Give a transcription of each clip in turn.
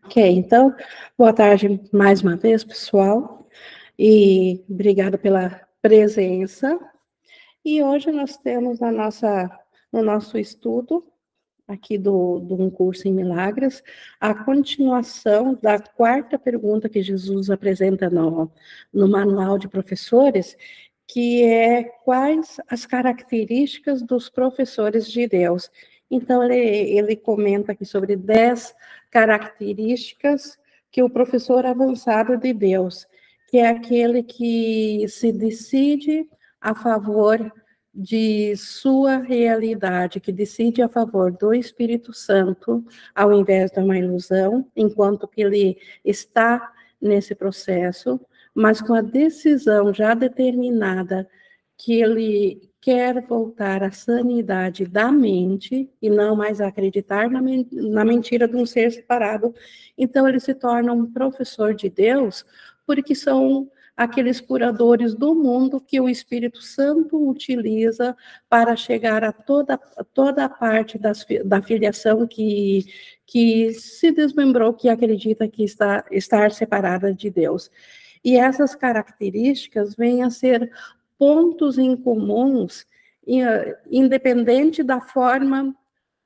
Ok, então, boa tarde mais uma vez, pessoal, e obrigada pela presença. E hoje nós temos no nosso estudo, aqui do Um Curso em Milagres, a continuação da quarta pergunta que Jesus apresenta no Manual de Professores, que é quais as características dos professores de Deus. Então, ele comenta aqui sobre 10 características que o professor avançado de Deus, que é aquele que se decide a favor de sua realidade, que decide a favor do Espírito Santo, ao invés de uma ilusão, enquanto que ele está nesse processo, mas com a decisão já determinada que ele quer voltar à sanidade da mente e não mais acreditar na mentira de um ser separado. Então, ele se torna um professor de Deus, porque são aqueles curadores do mundo que o Espírito Santo utiliza para chegar a toda a parte da filiação que se desmembrou, que acredita que estar separada de Deus. E essas características vêm a ser pontos em comuns, independente da forma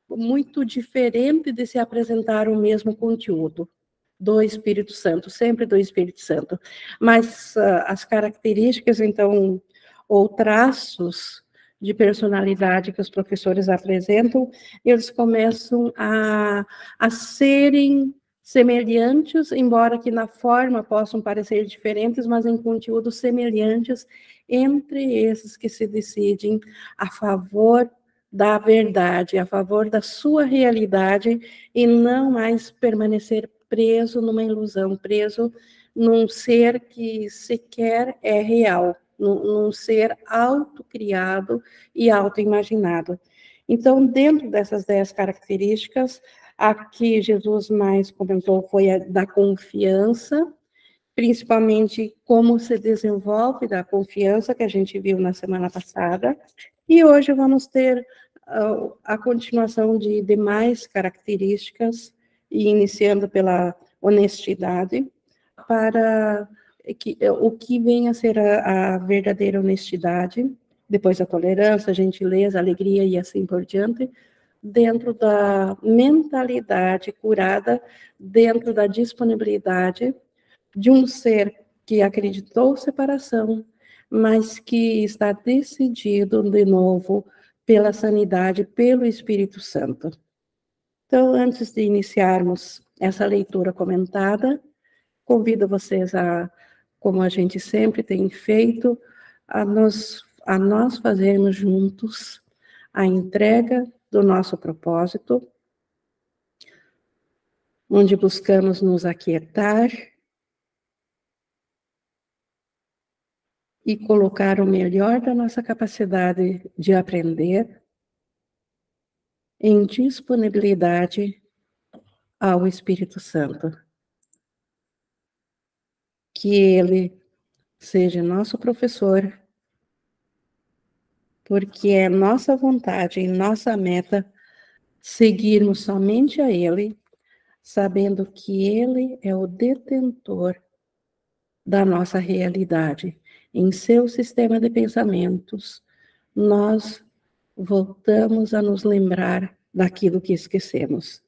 muito diferente de se apresentar o mesmo conteúdo do Espírito Santo, sempre do Espírito Santo. Mas as características, então, ou traços de personalidade que os professores apresentam, eles começam a serem semelhantes, embora que na forma possam parecer diferentes, mas em conteúdos semelhantes entre esses que se decidem a favor da verdade, a favor da sua realidade e não mais permanecer preso numa ilusão, preso num ser que sequer é real, num ser autocriado e autoimaginado. Então, dentro dessas 10 características, a que Jesus mais comentou foi a da confiança, principalmente como se desenvolve da confiança, que a gente viu na semana passada, e hoje vamos ter a continuação de demais características, e iniciando pela honestidade, para o que vem a ser a verdadeira honestidade, depois a tolerância, a gentileza, a alegria e assim por diante, dentro da mentalidade curada, dentro da disponibilidade de um ser que acreditou separação, mas que está decidido de novo pela sanidade, pelo Espírito Santo. Então, antes de iniciarmos essa leitura comentada, convido vocês como a gente sempre tem feito, a nós fazermos juntos a entrega do nosso propósito, onde buscamos nos aquietar e colocar o melhor da nossa capacidade de aprender em disponibilidade ao Espírito Santo. Que ele seja nosso professor, porque é nossa vontade e nossa meta seguirmos somente a ele, sabendo que ele é o detentor da nossa realidade. Em seu sistema de pensamentos, nós voltamos a nos lembrar daquilo que esquecemos.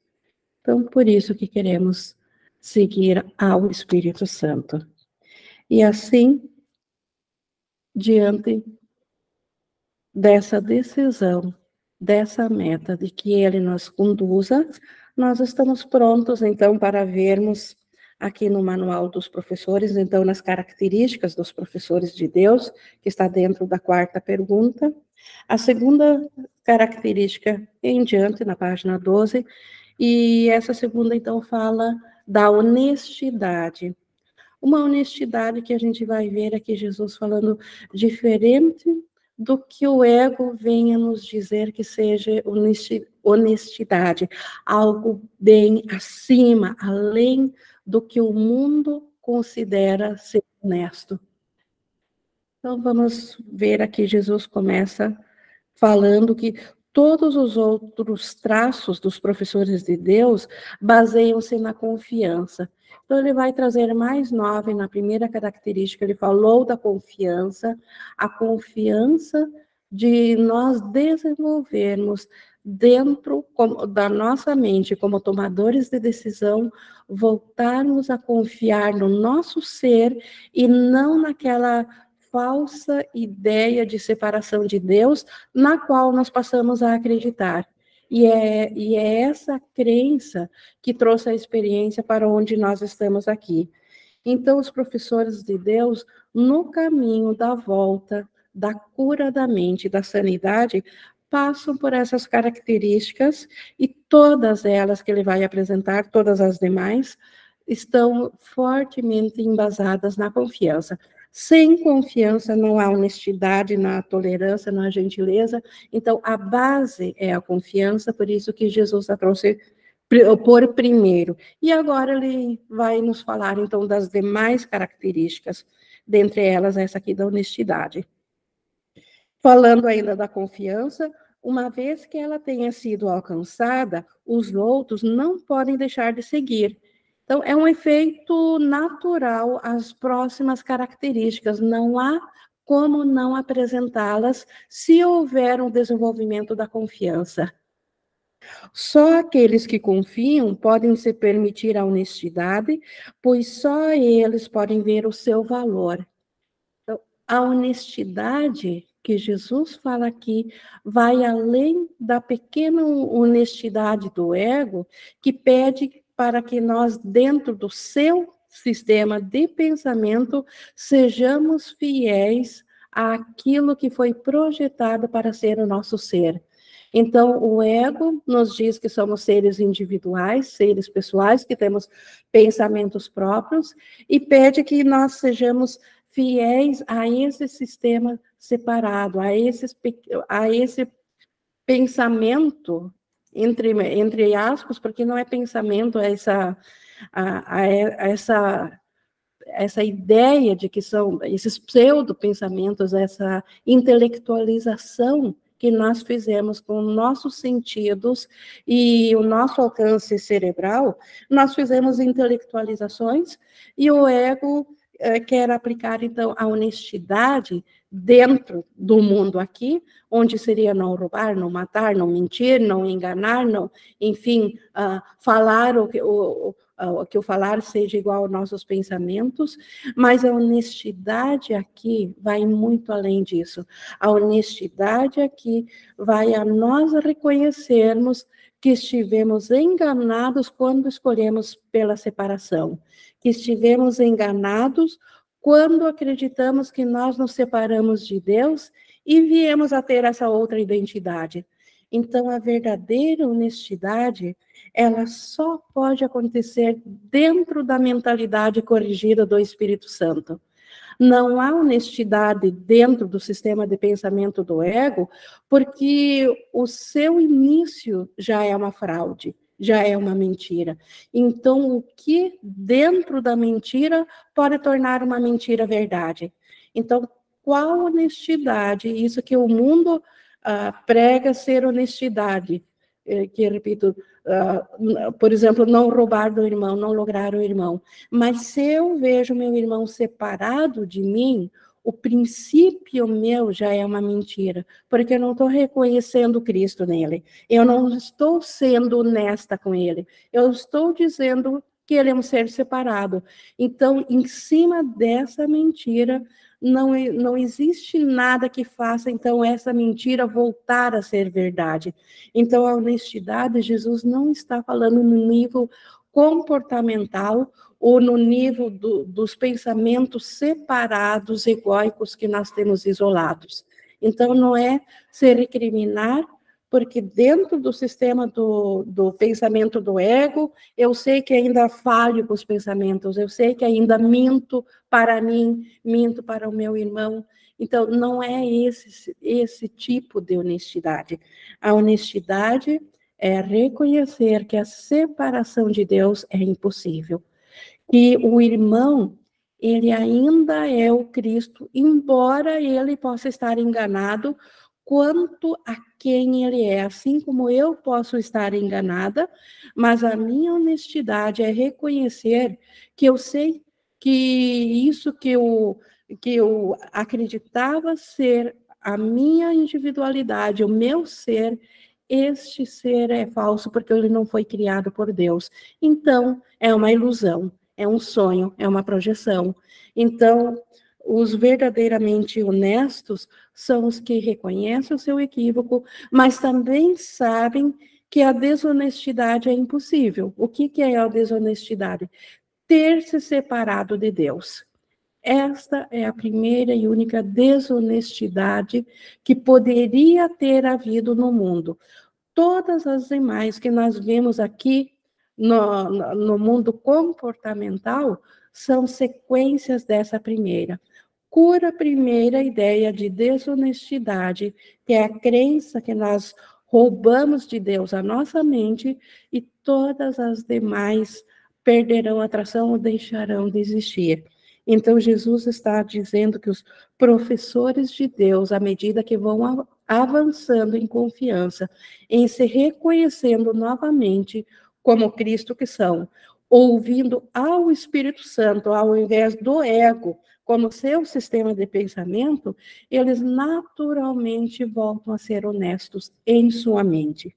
Então, por isso que queremos seguir ao Espírito Santo. E assim, diante dessa decisão, dessa meta de que ele nos conduza, nós estamos prontos, então, para vermos aqui no Manual dos Professores, então, nas características dos professores de Deus, que está dentro da quarta pergunta. A segunda característica em diante, na página 12, e essa segunda, então, fala da honestidade. Uma honestidade que a gente vai ver aqui Jesus falando diferente do que o ego venha nos dizer que seja honestidade, algo bem acima, além do que o mundo considera ser honesto. Então, vamos ver aqui, Jesus começa falando que todos os outros traços dos professores de Deus baseiam-se na confiança. Então, ele vai trazer mais 9 na primeira característica. Ele falou da confiança, a confiança de nós desenvolvermos dentro da nossa mente, como tomadores de decisão, voltarmos a confiar no nosso ser e não naquela falsa ideia de separação de Deus, na qual nós passamos a acreditar. E é essa crença que trouxe a experiência para onde nós estamos aqui. Então, os professores de Deus, no caminho da volta, da cura da mente, da sanidade, passam por essas características e todas elas que ele vai apresentar, todas as demais, estão fortemente embasadas na confiança. Sem confiança não há honestidade, não há tolerância, não há gentileza. Então, a base é a confiança, por isso que Jesus a trouxe por primeiro. E agora ele vai nos falar, então, das demais características, dentre elas essa aqui da honestidade. Falando ainda da confiança, uma vez que ela tenha sido alcançada, os outros não podem deixar de seguir. Então, é um efeito natural às próximas características, não há como não apresentá-las se houver um desenvolvimento da confiança. Só aqueles que confiam podem se permitir a honestidade, pois só eles podem ver o seu valor. Então, a honestidade que Jesus fala aqui vai além da pequena honestidade do ego, que pede para que nós, dentro do seu sistema de pensamento, sejamos fiéis àquilo que foi projetado para ser o nosso ser. Então, o ego nos diz que somos seres individuais, seres pessoais, que temos pensamentos próprios, e pede que nós sejamos fiéis a esse sistema separado, a esse pensamento, entre aspas, porque não é pensamento, é essa ideia de que são esses pseudo-pensamentos, essa intelectualização que nós fizemos com nossos sentidos e o nosso alcance cerebral, nós fizemos intelectualizações e o ego quer aplicar, então, a honestidade dentro do mundo aqui, onde seria não roubar, não matar, não mentir, não enganar, não, enfim, falar o que o falar seja igual aos nossos pensamentos, mas a honestidade aqui vai muito além disso. A honestidade aqui vai a nós reconhecermos que estivemos enganados quando escolhemos pela separação, que estivemos enganados quando acreditamos que nós nos separamos de Deus e viemos a ter essa outra identidade. Então, a verdadeira honestidade, ela só pode acontecer dentro da mentalidade corrigida do Espírito Santo. Não há honestidade dentro do sistema de pensamento do ego, porque o seu início já é uma fraude, já é uma mentira. Então, o que dentro da mentira pode tornar uma mentira verdade? Então, qual honestidade? Isso que o mundo prega ser honestidade, que, repito, por exemplo, não roubar do irmão, não lograr o irmão. Mas se eu vejo meu irmão separado de mim, o princípio meu já é uma mentira, porque eu não estou reconhecendo Cristo nele. Eu não estou sendo honesta com ele. Eu estou dizendo que ele é um ser separado. Então, em cima dessa mentira, não existe nada que faça, então, essa mentira voltar a ser verdade. Então, a honestidade, Jesus não está falando no nível comportamental ou no nível dos pensamentos separados, egóicos que nós temos isolados. Então, não é se recriminar, porque dentro do sistema do pensamento do ego, eu sei que ainda falho com os pensamentos, eu sei que ainda minto para mim, minto para o meu irmão. Então, não é esse tipo de honestidade. A honestidade é reconhecer que a separação de Deus é impossível, que o irmão, ele ainda é o Cristo, embora ele possa estar enganado quanto a quem ele é, assim como eu posso estar enganada, mas a minha honestidade é reconhecer que eu sei que isso que eu acreditava ser a minha individualidade, o meu ser, este ser é falso porque ele não foi criado por Deus. Então, é uma ilusão, é um sonho, é uma projeção. Então, os verdadeiramente honestos são os que reconhecem o seu equívoco, mas também sabem que a desonestidade é impossível. O que é a desonestidade? Ter se separado de Deus. Esta é a primeira e única desonestidade que poderia ter havido no mundo. Todas as demais que nós vemos aqui no mundo comportamental são sequências dessa primeira. Cura a primeira ideia de desonestidade, que é a crença que nós roubamos de Deus a nossa mente, e todas as demais perderão atração ou deixarão de existir. Então, Jesus está dizendo que os professores de Deus, à medida que vão avançando em confiança, em se reconhecendo novamente como Cristo que são, ouvindo ao Espírito Santo, ao invés do ego, como seu sistema de pensamento, eles naturalmente voltam a ser honestos em sua mente.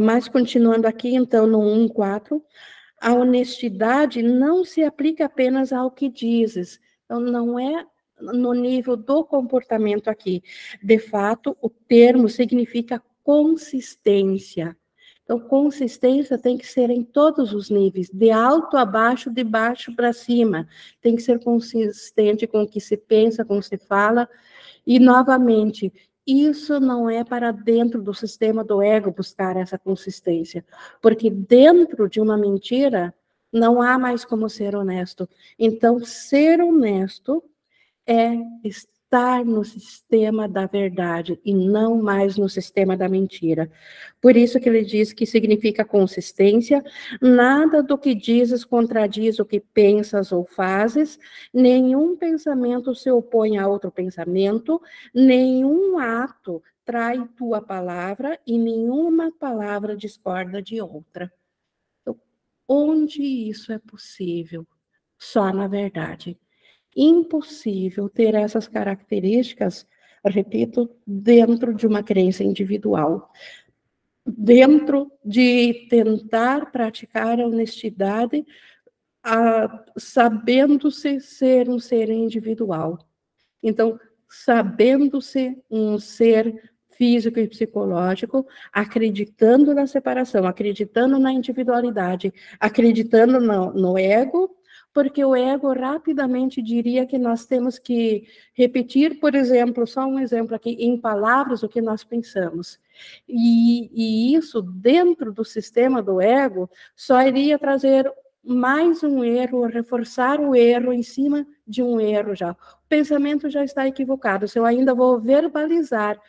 Mas continuando aqui, então, no 1:4, a honestidade não se aplica apenas ao que dizes. Então, não é no nível do comportamento aqui. De fato, o termo significa consistência. Então, consistência tem que ser em todos os níveis, de alto a baixo, de baixo para cima. Tem que ser consistente com o que se pensa, com o que se fala. E, novamente, isso não é para dentro do sistema do ego buscar essa consistência, porque dentro de uma mentira não há mais como ser honesto. Então, ser honesto é estar no sistema da verdade e não mais no sistema da mentira. Por isso que ele diz que significa consistência, nada do que dizes contradiz o que pensas ou fazes, nenhum pensamento se opõe a outro pensamento, nenhum ato trai tua palavra e nenhuma palavra discorda de outra. Então, onde isso é possível? Só na verdade. Impossível ter essas características, repito, dentro de uma crença individual, dentro de tentar praticar a honestidade, sabendo-se ser um ser individual. Então, sabendo-se um ser físico e psicológico, acreditando na separação, acreditando na individualidade, acreditando no ego, porque o ego rapidamente diria que nós temos que repetir, por exemplo, só um exemplo aqui, em palavras o que nós pensamos. E isso, dentro do sistema do ego, só iria trazer mais um erro, reforçar o erro em cima de um erro já. O pensamento já está equivocado. Se eu ainda vou verbalizar,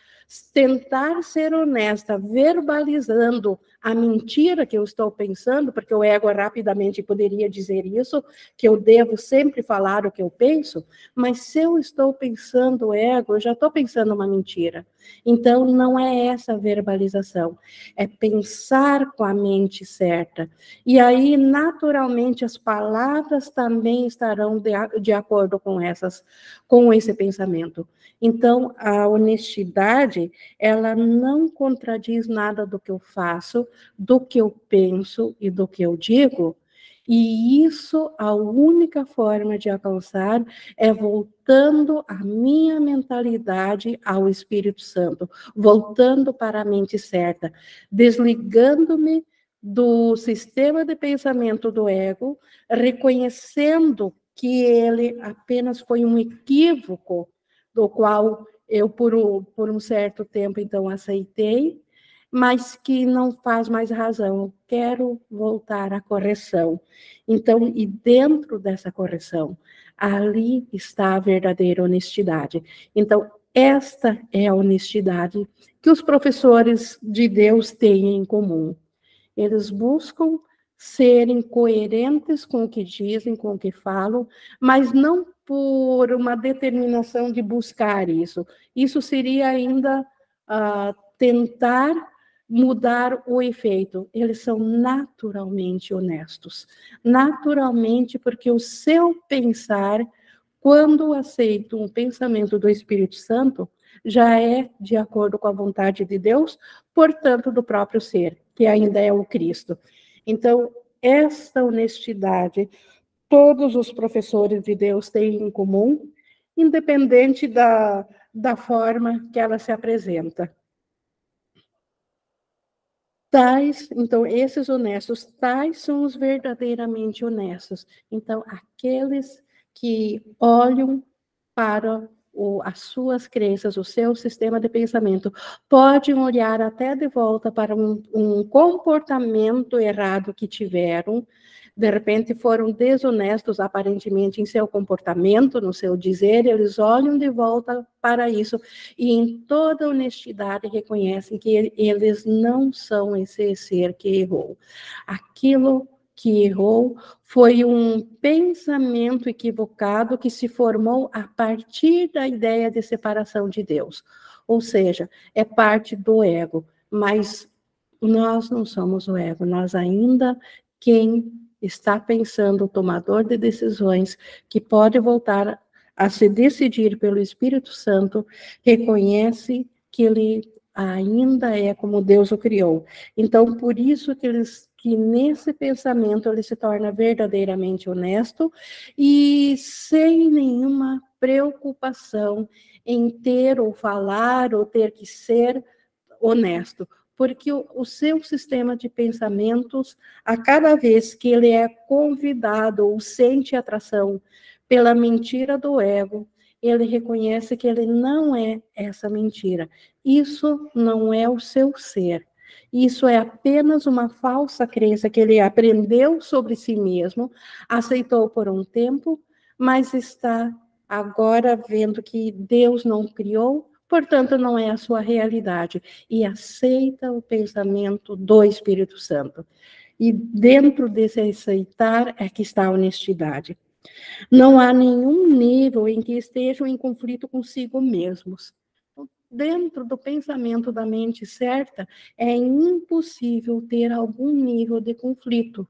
tentar ser honesta, verbalizando a mentira que eu estou pensando, porque o ego rapidamente poderia dizer isso, que eu devo sempre falar o que eu penso, mas se eu estou pensando o ego, eu já estou pensando uma mentira. Então, não é essa verbalização, é pensar com a mente certa. E aí, naturalmente, as palavras também estarão de acordo com esse pensamento. Então, a honestidade, ela não contradiz nada do que eu faço, do que eu penso e do que eu digo, e isso, a única forma de alcançar é voltando a minha mentalidade ao Espírito Santo, voltando para a mente certa, desligando-me do sistema de pensamento do ego, reconhecendo que ele apenas foi um equívoco, do qual eu, por um certo tempo, então, aceitei, mas que não faz mais razão. Eu quero voltar à correção. Então, e dentro dessa correção, ali está a verdadeira honestidade. Então, esta é a honestidade que os professores de Deus têm em comum. Eles buscam serem coerentes com o que dizem, com o que falam, mas não por uma determinação de buscar isso. Isso seria ainda tentar mudar o efeito. Eles são naturalmente honestos. Naturalmente, porque o seu pensar, quando aceita um pensamento do Espírito Santo, já é de acordo com a vontade de Deus, portanto, do próprio ser, que ainda é o Cristo. Então, esta honestidade, todos os professores de Deus têm em comum, independente da forma que ela se apresenta. Então, esses honestos, tais são os verdadeiramente honestos. Então, aqueles que olham para as suas crenças, o seu sistema de pensamento, podem olhar até de volta para um comportamento errado que tiveram, de repente foram desonestos aparentemente em seu comportamento, no seu dizer, eles olham de volta para isso e em toda honestidade reconhecem que eles não são esse ser que errou. Aquilo que errou foi um pensamento equivocado que se formou a partir da ideia de separação de Deus. Ou seja, é parte do ego, mas nós não somos o ego, nós ainda quem está pensando, o tomador de decisões, que pode voltar a se decidir pelo Espírito Santo, reconhece que ele ainda é como Deus o criou. Então, por isso que nesse pensamento ele se torna verdadeiramente honesto e sem nenhuma preocupação em ter ou falar ou ter que ser honesto, porque o seu sistema de pensamentos, a cada vez que ele é convidado ou sente atração pela mentira do ego, ele reconhece que ele não é essa mentira. Isso não é o seu ser. Isso é apenas uma falsa crença que ele aprendeu sobre si mesmo, aceitou por um tempo, mas está agora vendo que Deus não criou, portanto, não é a sua realidade, e aceita o pensamento do Espírito Santo. E dentro desse aceitar é que está a honestidade. Não há nenhum nível em que estejam em conflito consigo mesmos. Dentro do pensamento da mente certa, é impossível ter algum nível de conflito,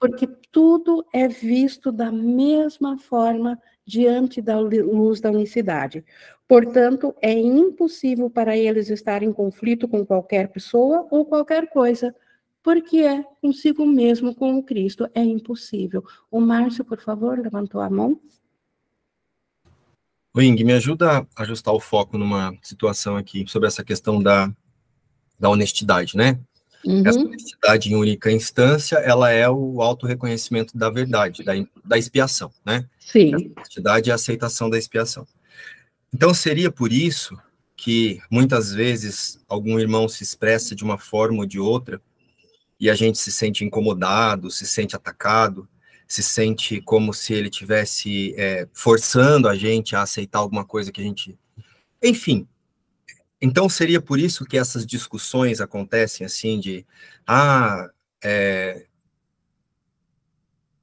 porque tudo é visto da mesma forma diante da luz da unicidade. Portanto, é impossível para eles estar em conflito com qualquer pessoa ou qualquer coisa, porque é consigo mesmo, com o Cristo, é impossível. O Márcio, por favor, levantou a mão. Ing, me ajuda a ajustar o foco numa situação aqui sobre essa questão da honestidade, né? Essa honestidade em única instância, ela é o auto-reconhecimento da verdade, da expiação, né? Sim. Essa honestidade é a aceitação da expiação. Então, seria por isso que, muitas vezes, algum irmão se expressa de uma forma ou de outra, e a gente se sente incomodado, se sente atacado, se sente como se ele estivesse forçando a gente a aceitar alguma coisa que a gente... Enfim, então seria por isso que essas discussões acontecem assim de...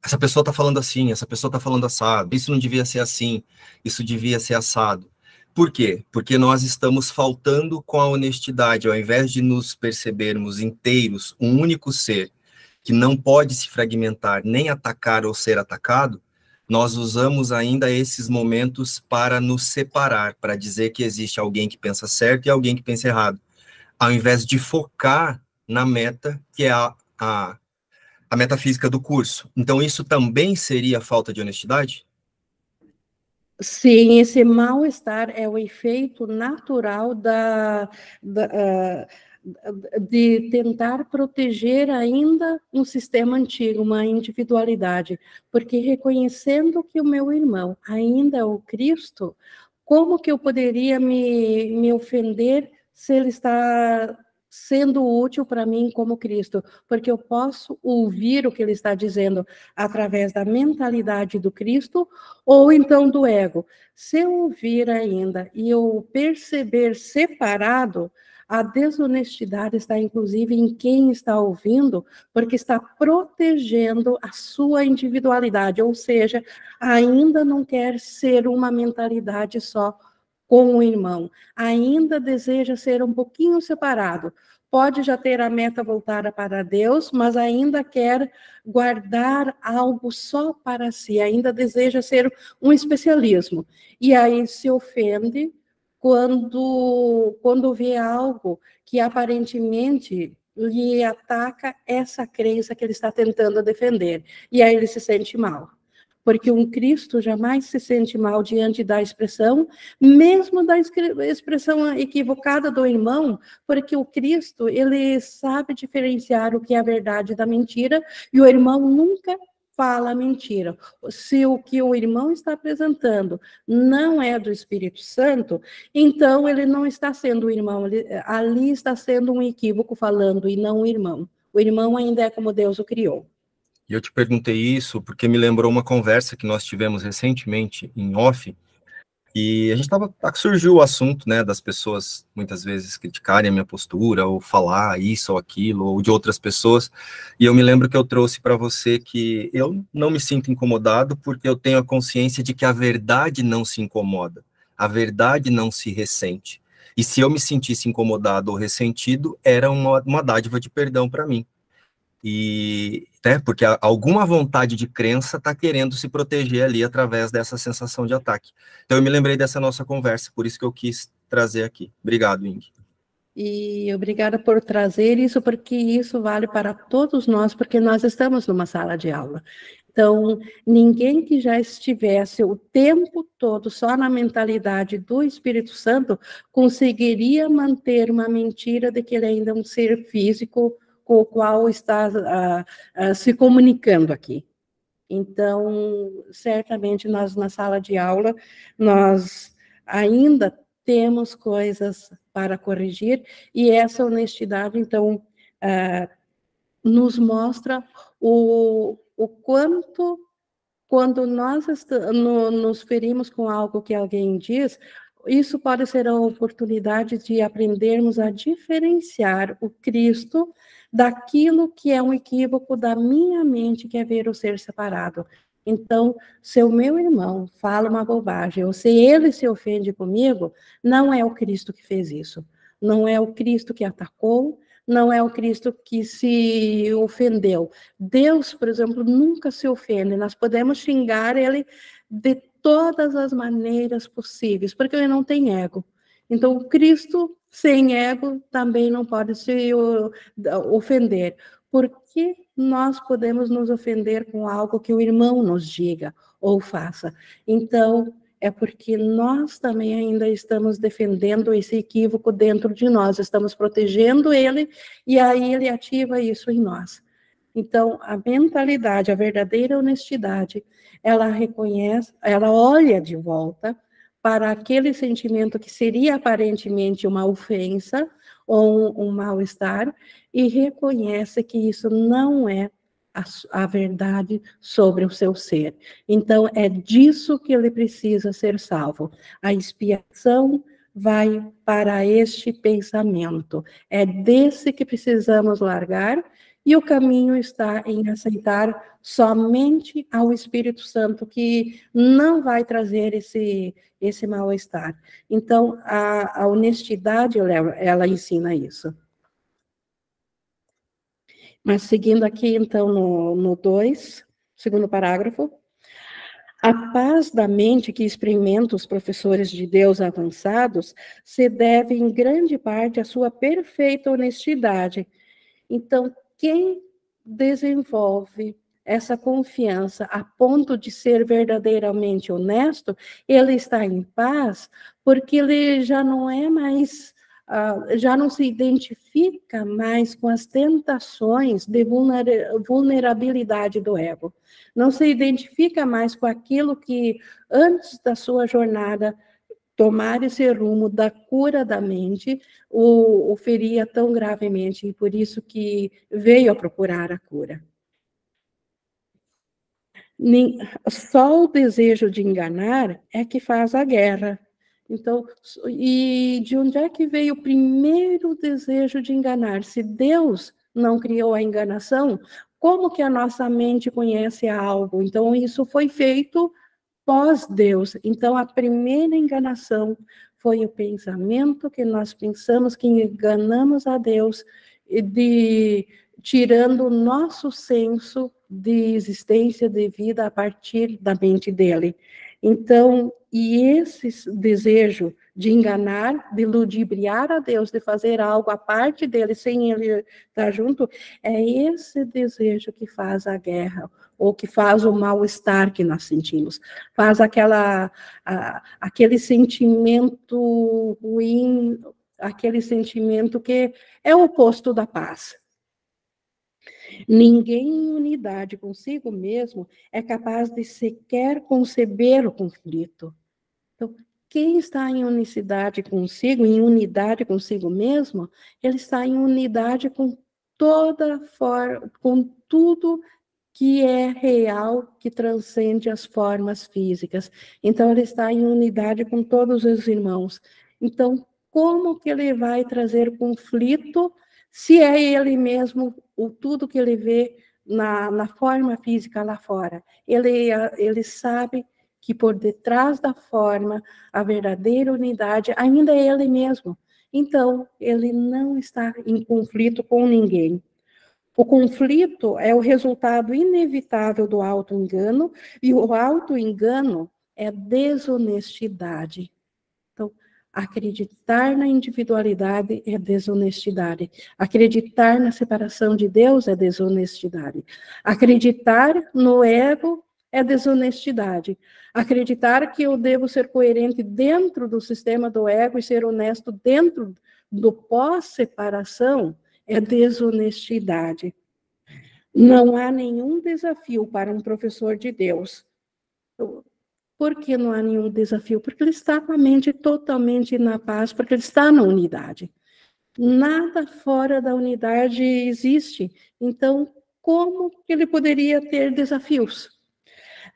essa pessoa está falando assim, essa pessoa está falando assado, isso não devia ser assim, isso devia ser assado. Por quê? Porque nós estamos faltando com a honestidade, ao invés de nos percebermos inteiros, um único ser, que não pode se fragmentar, nem atacar ou ser atacado, nós usamos ainda esses momentos para nos separar, para dizer que existe alguém que pensa certo e alguém que pensa errado, ao invés de focar na meta, que é a metafísica do curso. Então, isso também seria falta de honestidade? Sim, esse mal-estar é o efeito natural de tentar proteger ainda um sistema antigo, uma individualidade, porque reconhecendo que o meu irmão ainda é o Cristo, como que eu poderia me ofender se ele está sendo útil para mim como Cristo? Porque eu posso ouvir o que ele está dizendo através da mentalidade do Cristo ou então do ego. Se eu ouvir ainda e eu perceber separado, A desonestidade está, inclusive, em quem está ouvindo, porque está protegendo a sua individualidade, ou seja, ainda não quer ser uma mentalidade só com o irmão, ainda deseja ser um pouquinho separado. Pode já ter a meta voltada para Deus, mas ainda quer guardar algo só para si, ainda deseja ser um especialismo. E aí se ofende quando vê algo que aparentemente lhe ataca essa crença que ele está tentando defender. E aí ele se sente mal. Porque um Cristo jamais se sente mal diante da expressão, mesmo da expressão equivocada do irmão, porque o Cristo, ele sabe diferenciar o que é a verdade da mentira, e o irmão nunca fala mentira. Se o que o irmão está apresentando não é do Espírito Santo, então ele não está sendo o irmão, ali está sendo um equívoco falando, e não o irmão. O irmão ainda é como Deus o criou. E eu te perguntei isso porque me lembrou uma conversa que nós tivemos recentemente em off, e a gente surgiu o assunto, né, das pessoas muitas vezes criticarem a minha postura, ou falar isso ou aquilo, ou de outras pessoas, e eu me lembro que eu trouxe para você que eu não me sinto incomodado porque eu tenho a consciência de que a verdade não se incomoda, a verdade não se ressente, e se eu me sentisse incomodado ou ressentido, era uma dádiva de perdão para mim. E, né, porque alguma vontade de crença está querendo se proteger ali através dessa sensação de ataque. Então eu me lembrei dessa nossa conversa, por isso que eu quis trazer aqui. Obrigado, Ing. E obrigada por trazer isso, porque isso vale para todos nós, porque nós estamos numa sala de aula. Então, ninguém que já estivesse o tempo todo só na mentalidade do Espírito Santo conseguiria manter uma mentira de que ele ainda é um ser físico com o qual está se comunicando aqui. Então, certamente nós na sala de aula, nós ainda temos coisas para corrigir, e essa honestidade, então, nos mostra o quanto, quando nós nos ferimos com algo que alguém diz, isso pode ser a oportunidade de aprendermos a diferenciar o Cristo daquilo que é um equívoco da minha mente, que é ver o ser separado. Então, se o meu irmão fala uma bobagem, ou se ele se ofende comigo, não é o Cristo que fez isso. Não é o Cristo que atacou, não é o Cristo que se ofendeu. Deus, por exemplo, nunca se ofende. Nós podemos xingar ele de todas as maneiras possíveis, porque ele não tem ego. Então, o Cristo sem ego também não pode se ofender. Por que nós podemos nos ofender com algo que o irmão nos diga ou faça? Então, é porque nós também ainda estamos defendendo esse equívoco dentro de nós, estamos protegendo ele, e aí ele ativa isso em nós. Então, a mentalidade, a verdadeira honestidade, ela reconhece, ela olha de volta para aquele sentimento que seria aparentemente uma ofensa ou um mal-estar, e reconhece que isso não é a verdade sobre o seu ser. Então, é disso que ele precisa ser salvo. A expiação vai para este pensamento. É desse que precisamos largar, e o caminho está em aceitar somente ao Espírito Santo, que não vai trazer esse mal-estar. Então, a honestidade, ela ensina isso. Mas seguindo aqui, então, no 2, segundo parágrafo, a paz da mente que experimenta os professores de Deus avançados se deve, em grande parte, à sua perfeita honestidade. Então, quem desenvolve essa confiança a ponto de ser verdadeiramente honesto, ele está em paz, porque ele já não é mais, já não se identifica mais com as tentações de vulnerabilidade do ego. Não se identifica mais com aquilo que, antes da sua jornada, tomar esse rumo da cura da mente o feria tão gravemente, e por isso que veio a procurar a cura. Só o desejo de enganar é que faz a guerra. Então, e de onde é que veio o primeiro desejo de enganar? Se Deus não criou a enganação, como que a nossa mente conhece algo? Então, isso foi feito pós-Deus. Então, a primeira enganação foi o pensamento que nós pensamos que enganamos a Deus, tirando o nosso senso de existência, de vida, a partir da mente dele. Então, e esse desejo de enganar, de ludibriar a Deus, de fazer algo à parte dele, sem ele estar junto, é esse desejo que faz a guerra, ou que faz o mal-estar que nós sentimos, faz aquele sentimento ruim, aquele sentimento que é o oposto da paz. Ninguém em unidade consigo mesmo é capaz de sequer conceber o conflito. Então, quem está em unicidade consigo, em unidade consigo mesmo, ele está em unidade com toda forma, com tudo que é real, que transcende as formas físicas. Então, ele está em unidade com todos os irmãos. Então, como que ele vai trazer conflito se é ele mesmo, o tudo que ele vê na forma física lá fora? Ele sabe que por detrás da forma, a verdadeira unidade ainda é ele mesmo. Então, ele não está em conflito com ninguém. O conflito é o resultado inevitável do auto-engano, e o auto-engano é desonestidade. Então, acreditar na individualidade é desonestidade. Acreditar na separação de Deus é desonestidade. Acreditar no ego é desonestidade. Acreditar que eu devo ser coerente dentro do sistema do ego e ser honesto dentro do pós-separação é desonestidade. Não há nenhum desafio para um professor de Deus. Por que não há nenhum desafio? Porque ele está com a mente totalmente na paz, porque ele está na unidade. Nada fora da unidade existe. Então, como que ele poderia ter desafios?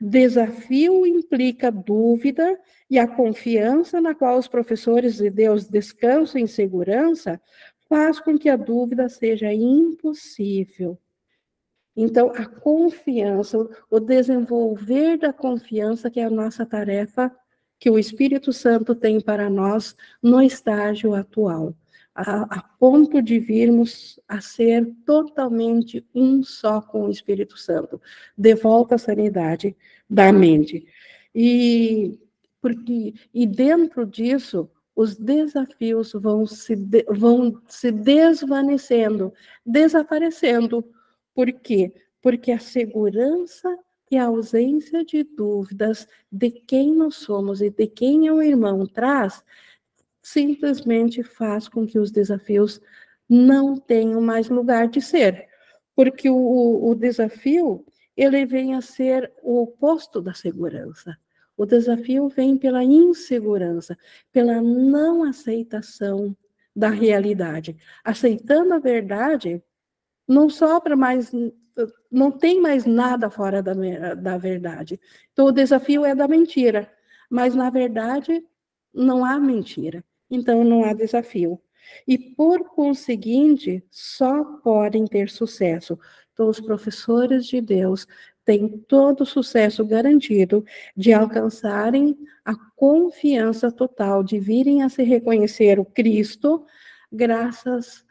Desafio implica dúvida, e a confiança na qual os professores de Deus descansam em segurança faz com que a dúvida seja impossível. Então, a confiança, o desenvolver da confiança, que é a nossa tarefa, que o Espírito Santo tem para nós no estágio atual, a ponto de virmos a ser totalmente um só com o Espírito Santo, de volta à sanidade da mente. E dentro disso, os desafios vão se desvanecendo, desaparecendo. Por quê? Porque a segurança e a ausência de dúvidas de quem nós somos e de quem é o irmão traz, simplesmente faz com que os desafios não tenham mais lugar de ser. Porque o desafio, ele vem a ser o oposto da segurança. O desafio vem pela insegurança, pela não aceitação da realidade. Aceitando a verdade, não sobra mais, não tem mais nada fora da verdade. Então, o desafio é da mentira, mas, na verdade, não há mentira. Então, não há desafio. E, por conseguinte, só podem ter sucesso. Então, os professores de Deus têm todo o sucesso garantido de alcançarem a confiança total, de virem a se reconhecer o Cristo, graças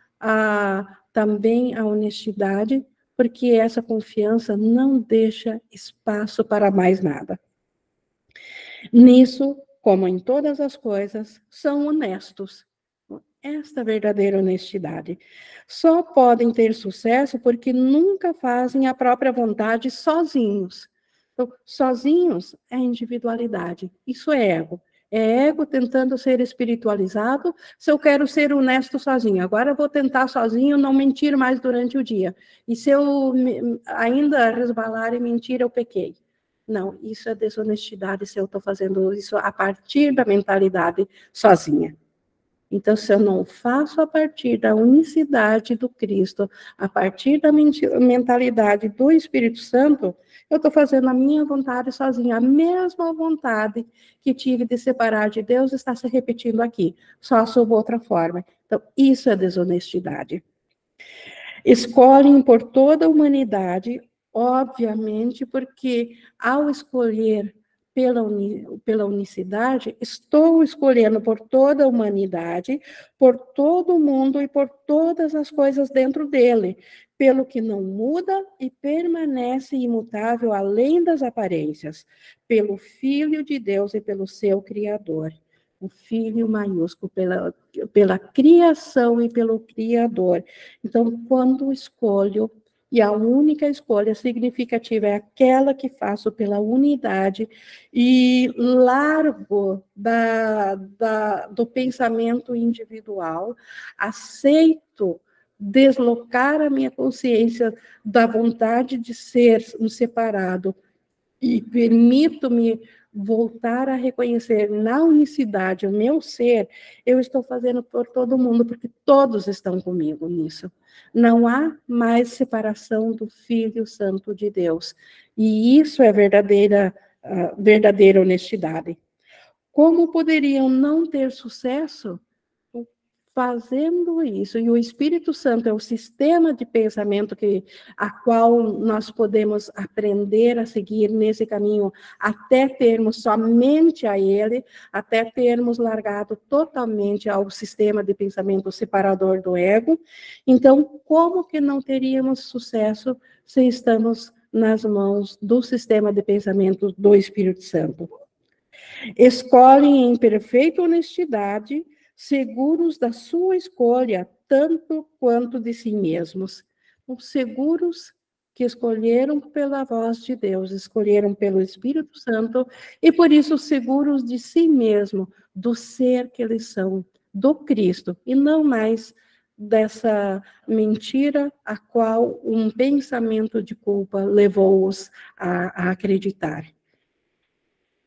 também a honestidade, porque essa confiança não deixa espaço para mais nada. Nisso, como em todas as coisas, são honestos. Esta verdadeira honestidade. Só podem ter sucesso porque nunca fazem a própria vontade sozinhos. Então, sozinhos é individualidade, isso é ego. É ego tentando ser espiritualizado. Se eu quero ser honesto sozinho, agora eu vou tentar sozinho não mentir mais durante o dia. E se eu ainda resbalar e mentir, eu pequei. Não, isso é desonestidade se eu estou fazendo isso a partir da mentalidade sozinha. Então, se eu não faço a partir da unicidade do Cristo, a partir da mentalidade do Espírito Santo, eu estou fazendo a minha vontade sozinha. A mesma vontade que tive de separar de Deus está se repetindo aqui, só sob outra forma. Então, isso é desonestidade. Escolhem por toda a humanidade, obviamente, porque ao escolher pela unicidade, estou escolhendo por toda a humanidade, por todo o mundo e por todas as coisas dentro dele, pelo que não muda e permanece imutável além das aparências, pelo Filho de Deus e pelo seu Criador. O Filho maiúsculo, pela criação e pelo Criador. Então, quando escolho, e a única escolha significativa é aquela que faço pela unidade e largo do pensamento individual, aceito deslocar a minha consciência da vontade de ser um separado e permito-me voltar a reconhecer na unicidade o meu ser, eu estou fazendo por todo mundo, porque todos estão comigo nisso. Não há mais separação do Filho Santo de Deus. E isso é verdadeira honestidade. Como poderiam não ter sucesso fazendo isso? E o Espírito Santo é o sistema de pensamento a qual nós podemos aprender a seguir nesse caminho até termos somente a ele, até termos largado totalmente ao sistema de pensamento separador do ego. Então, como que não teríamos sucesso se estamos nas mãos do sistema de pensamento do Espírito Santo? Escolhem em perfeita honestidade, seguros da sua escolha, tanto quanto de si mesmos. Os seguros que escolheram pela voz de Deus, escolheram pelo Espírito Santo, e por isso seguros de si mesmo, do ser que eles são, do Cristo, e não mais dessa mentira a qual um pensamento de culpa levou-os a acreditar.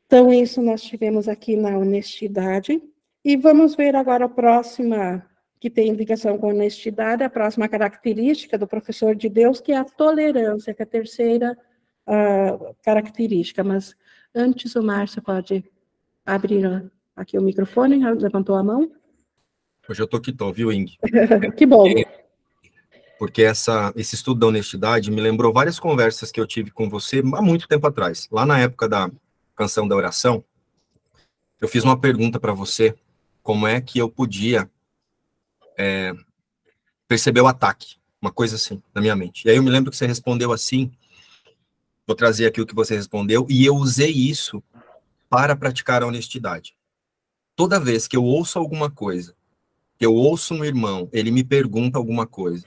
Então, isso nós tivemos aqui na honestidade. E vamos ver agora a próxima, que tem ligação com honestidade, a próxima característica do professor de Deus, que é a tolerância, que é a terceira característica. Mas antes o Márcio pode abrir aqui o microfone, levantou a mão. Hoje eu tô que tô, viu, Ing? Que bom. Porque esse estudo da honestidade me lembrou várias conversas que eu tive com você há muito tempo atrás. Lá na época da Canção da Oração, eu fiz uma pergunta para você, como é que eu podia perceber o ataque, uma coisa assim, na minha mente. E aí eu me lembro que você respondeu assim, vou trazer aqui o que você respondeu, e eu usei isso para praticar a honestidade. Toda vez que eu ouço alguma coisa, que eu ouço um irmão, ele me pergunta alguma coisa,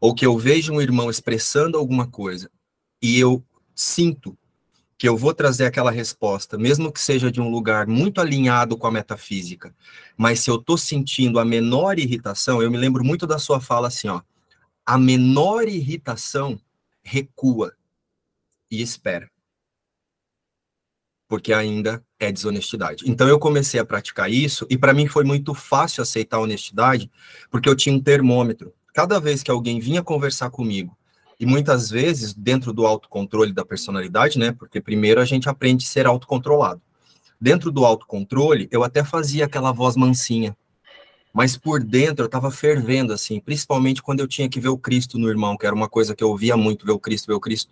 ou que eu vejo um irmão expressando alguma coisa, e eu sinto que eu vou trazer aquela resposta, mesmo que seja de um lugar muito alinhado com a metafísica, mas se eu estou sentindo a menor irritação, eu me lembro muito da sua fala assim, ó, a menor irritação recua e espera, porque ainda é desonestidade. Então eu comecei a praticar isso, e para mim foi muito fácil aceitar a honestidade, porque eu tinha um termômetro. Cada vez que alguém vinha conversar comigo, e muitas vezes, dentro do autocontrole da personalidade, né? Porque primeiro a gente aprende a ser autocontrolado. Dentro do autocontrole, eu até fazia aquela voz mansinha. Mas por dentro eu estava fervendo, assim, principalmente quando eu tinha que ver o Cristo no irmão, que era uma coisa que eu ouvia muito, ver o Cristo, ver o Cristo.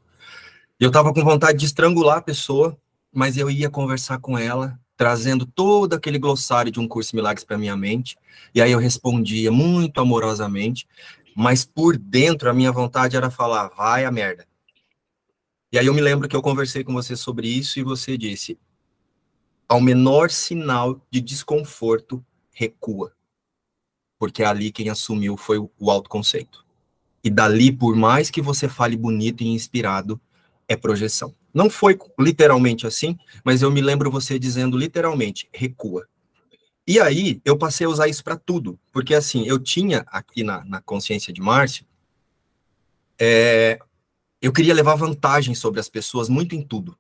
E eu estava com vontade de estrangular a pessoa, mas eu ia conversar com ela, trazendo todo aquele glossário de Um Curso em Milagres para minha mente. E aí eu respondia muito amorosamente, mas por dentro a minha vontade era falar, vai a merda. E aí eu me lembro que eu conversei com você sobre isso e você disse, ao menor sinal de desconforto, recua. Porque ali quem assumiu foi o autoconceito. E dali, por mais que você fale bonito e inspirado, é projeção. Não foi literalmente assim, mas eu me lembro você dizendo literalmente, recua. E aí, eu passei a usar isso para tudo, porque assim, eu tinha aqui na consciência de Márcio, eu queria levar vantagem sobre as pessoas muito em tudo.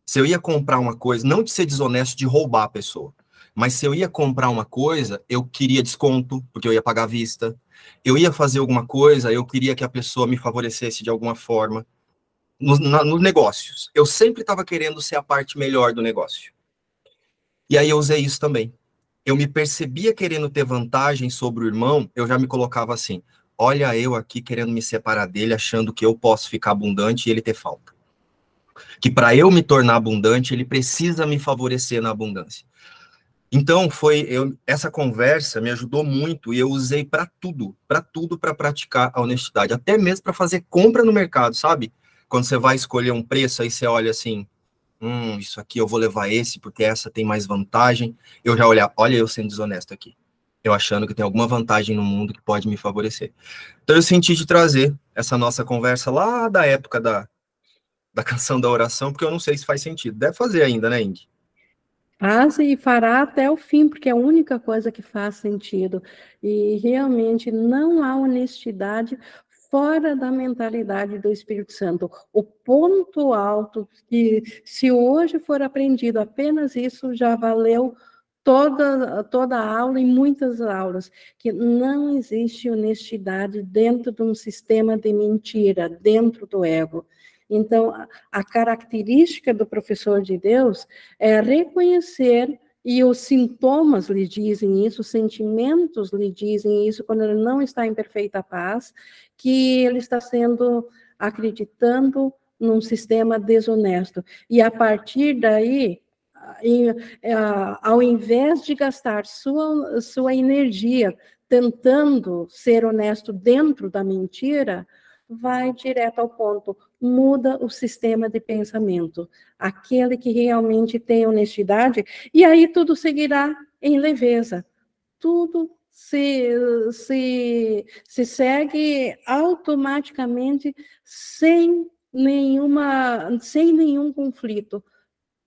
Se eu ia comprar uma coisa, não de ser desonesto, de roubar a pessoa. Mas se eu ia comprar uma coisa, eu queria desconto, porque eu ia pagar à vista. Eu ia fazer alguma coisa, eu queria que a pessoa me favorecesse de alguma forma. Nos negócios. Eu sempre estava querendo ser a parte melhor do negócio. E aí eu usei isso também. Eu me percebia querendo ter vantagem sobre o irmão, eu já me colocava assim, olha eu aqui querendo me separar dele, achando que eu posso ficar abundante e ele ter falta. Que para eu me tornar abundante, ele precisa me favorecer na abundância. Então, essa conversa me ajudou muito e eu usei para tudo para praticar a honestidade, até mesmo para fazer compra no mercado, sabe? Quando você vai escolher um preço, aí você olha assim, isso aqui eu vou levar esse, porque essa tem mais vantagem. Eu já olha eu sendo desonesto aqui. Eu achando que tem alguma vantagem no mundo que pode me favorecer. Então eu senti de trazer essa nossa conversa lá da época da canção da oração, porque eu não sei se faz sentido. Deve fazer ainda, né, Indy? Faz e fará até o fim, porque é a única coisa que faz sentido. E realmente não há honestidade fora da mentalidade do Espírito Santo. O ponto alto, que se hoje for aprendido apenas isso, já valeu toda a aula e muitas aulas, que não existe honestidade dentro de um sistema de mentira, dentro do ego. Então, a característica do professor de Deus é reconhecer, e os sintomas lhe dizem isso, os sentimentos lhe dizem isso, quando ele não está em perfeita paz, que ele está acreditando num sistema desonesto. E a partir daí, ao invés de gastar sua energia tentando ser honesto dentro da mentira, vai direto ao ponto, muda o sistema de pensamento, aquele que realmente tem honestidade, e aí tudo seguirá em leveza, tudo se segue automaticamente sem nenhum conflito.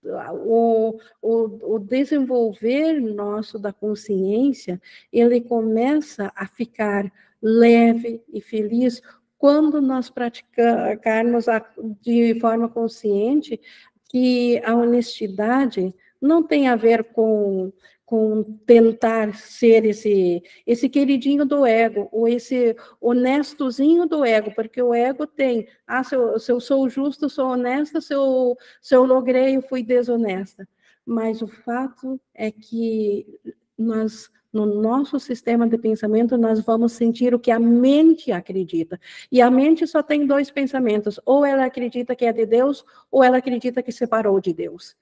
O desenvolver nosso da consciência, ele começa a ficar leve e feliz quando nós praticarmos de forma consciente que a honestidade não tem a ver com tentar ser esse queridinho do ego, ou esse honestozinho do ego, porque o ego tem, se eu sou justo, sou honesta, se eu logrei, eu fui desonesta. Mas o fato é que no nosso sistema de pensamento, nós vamos sentir o que a mente acredita. E a mente só tem dois pensamentos, ou ela acredita que é de Deus, ou ela acredita que separou de Deus.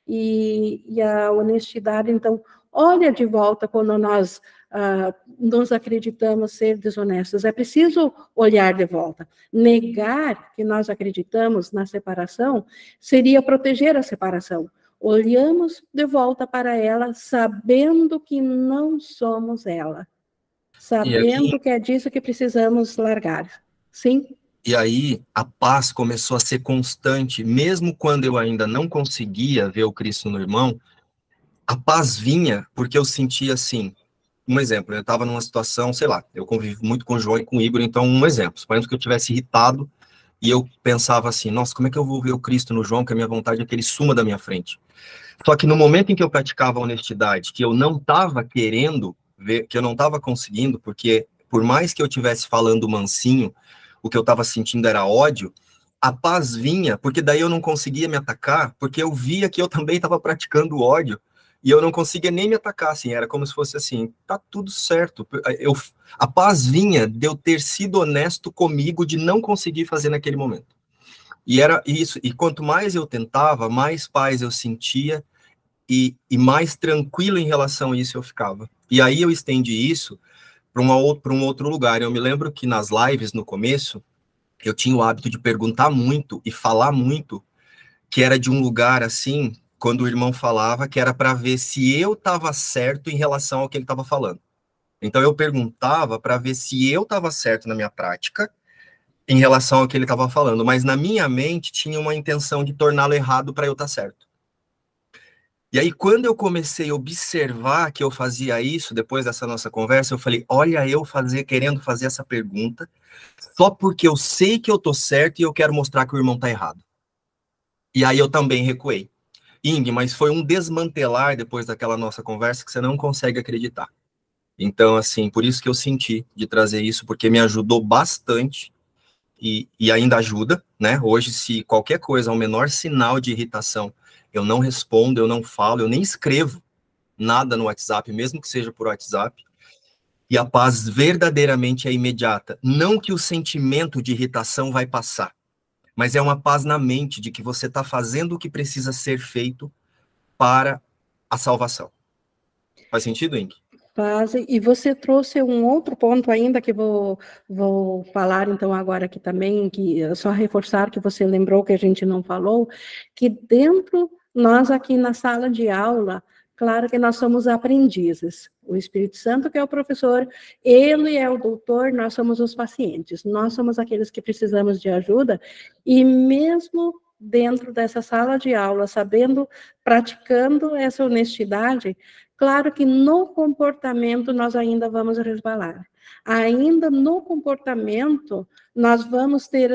E a honestidade, então, olha de volta quando nós nos acreditamos ser desonestos. É preciso olhar de volta. Negar que nós acreditamos na separação seria proteger a separação. Olhamos de volta para ela, sabendo que não somos ela. Sabendo que é disso que precisamos largar. Sim? E aí a paz começou a ser constante, mesmo quando eu ainda não conseguia ver o Cristo no irmão, a paz vinha porque eu sentia assim, um exemplo, eu estava numa situação, sei lá, eu convivo muito com o João e com o Igor, então um exemplo, suponhamos que eu tivesse irritado e eu pensava assim, nossa, como é que eu vou ver o Cristo no João, que a minha vontade é que ele suma da minha frente. Só que no momento em que eu praticava a honestidade, que eu não estava querendo ver, que eu não estava conseguindo, porque por mais que eu estivesse falando mansinho, o que eu estava sentindo era ódio, a paz vinha, porque daí eu não conseguia me atacar, porque eu via que eu também estava praticando ódio, e eu não conseguia nem me atacar, assim, era como se fosse assim, tá tudo certo. A paz vinha de eu ter sido honesto comigo, de não conseguir fazer naquele momento. E era isso, e quanto mais eu tentava, mais paz eu sentia, e mais tranquilo em relação a isso eu ficava. E aí eu estendi isso para um outro lugar. Eu me lembro que nas lives, no começo, eu tinha o hábito de perguntar muito e falar muito, que era de um lugar assim, quando o irmão falava, que era para ver se eu estava certo em relação ao que ele estava falando. Então eu perguntava para ver se eu estava certo na minha prática em relação ao que ele estava falando, mas na minha mente tinha uma intenção de torná-lo errado para eu estar certo. E aí, quando eu comecei a observar que eu fazia isso, depois dessa nossa conversa, eu falei, olha, eu querendo fazer essa pergunta, só porque eu sei que eu tô certo e eu quero mostrar que o irmão tá errado. E aí eu também recuei. Ing, mas foi um desmantelar depois daquela nossa conversa que você não consegue acreditar. Então, assim, por isso que eu senti de trazer isso, porque me ajudou bastante e ainda ajuda, né? Hoje, se qualquer coisa, o menor sinal de irritação, eu não respondo, eu não falo, eu nem escrevo nada no WhatsApp, mesmo que seja por WhatsApp, e a paz verdadeiramente é imediata. Não que o sentimento de irritação vai passar, mas é uma paz na mente de que você está fazendo o que precisa ser feito para a salvação. Faz sentido, Ink? Fazem. E você trouxe um outro ponto ainda que vou falar então agora aqui também, que só reforçar que você lembrou que a gente não falou, que dentro, nós aqui na sala de aula, claro que nós somos aprendizes. O Espírito Santo, que é o professor, ele é o doutor, nós somos os pacientes, nós somos aqueles que precisamos de ajuda, e mesmo dentro dessa sala de aula, sabendo, praticando essa honestidade, claro que no comportamento nós ainda vamos resvalar. Ainda no comportamento, nós vamos ter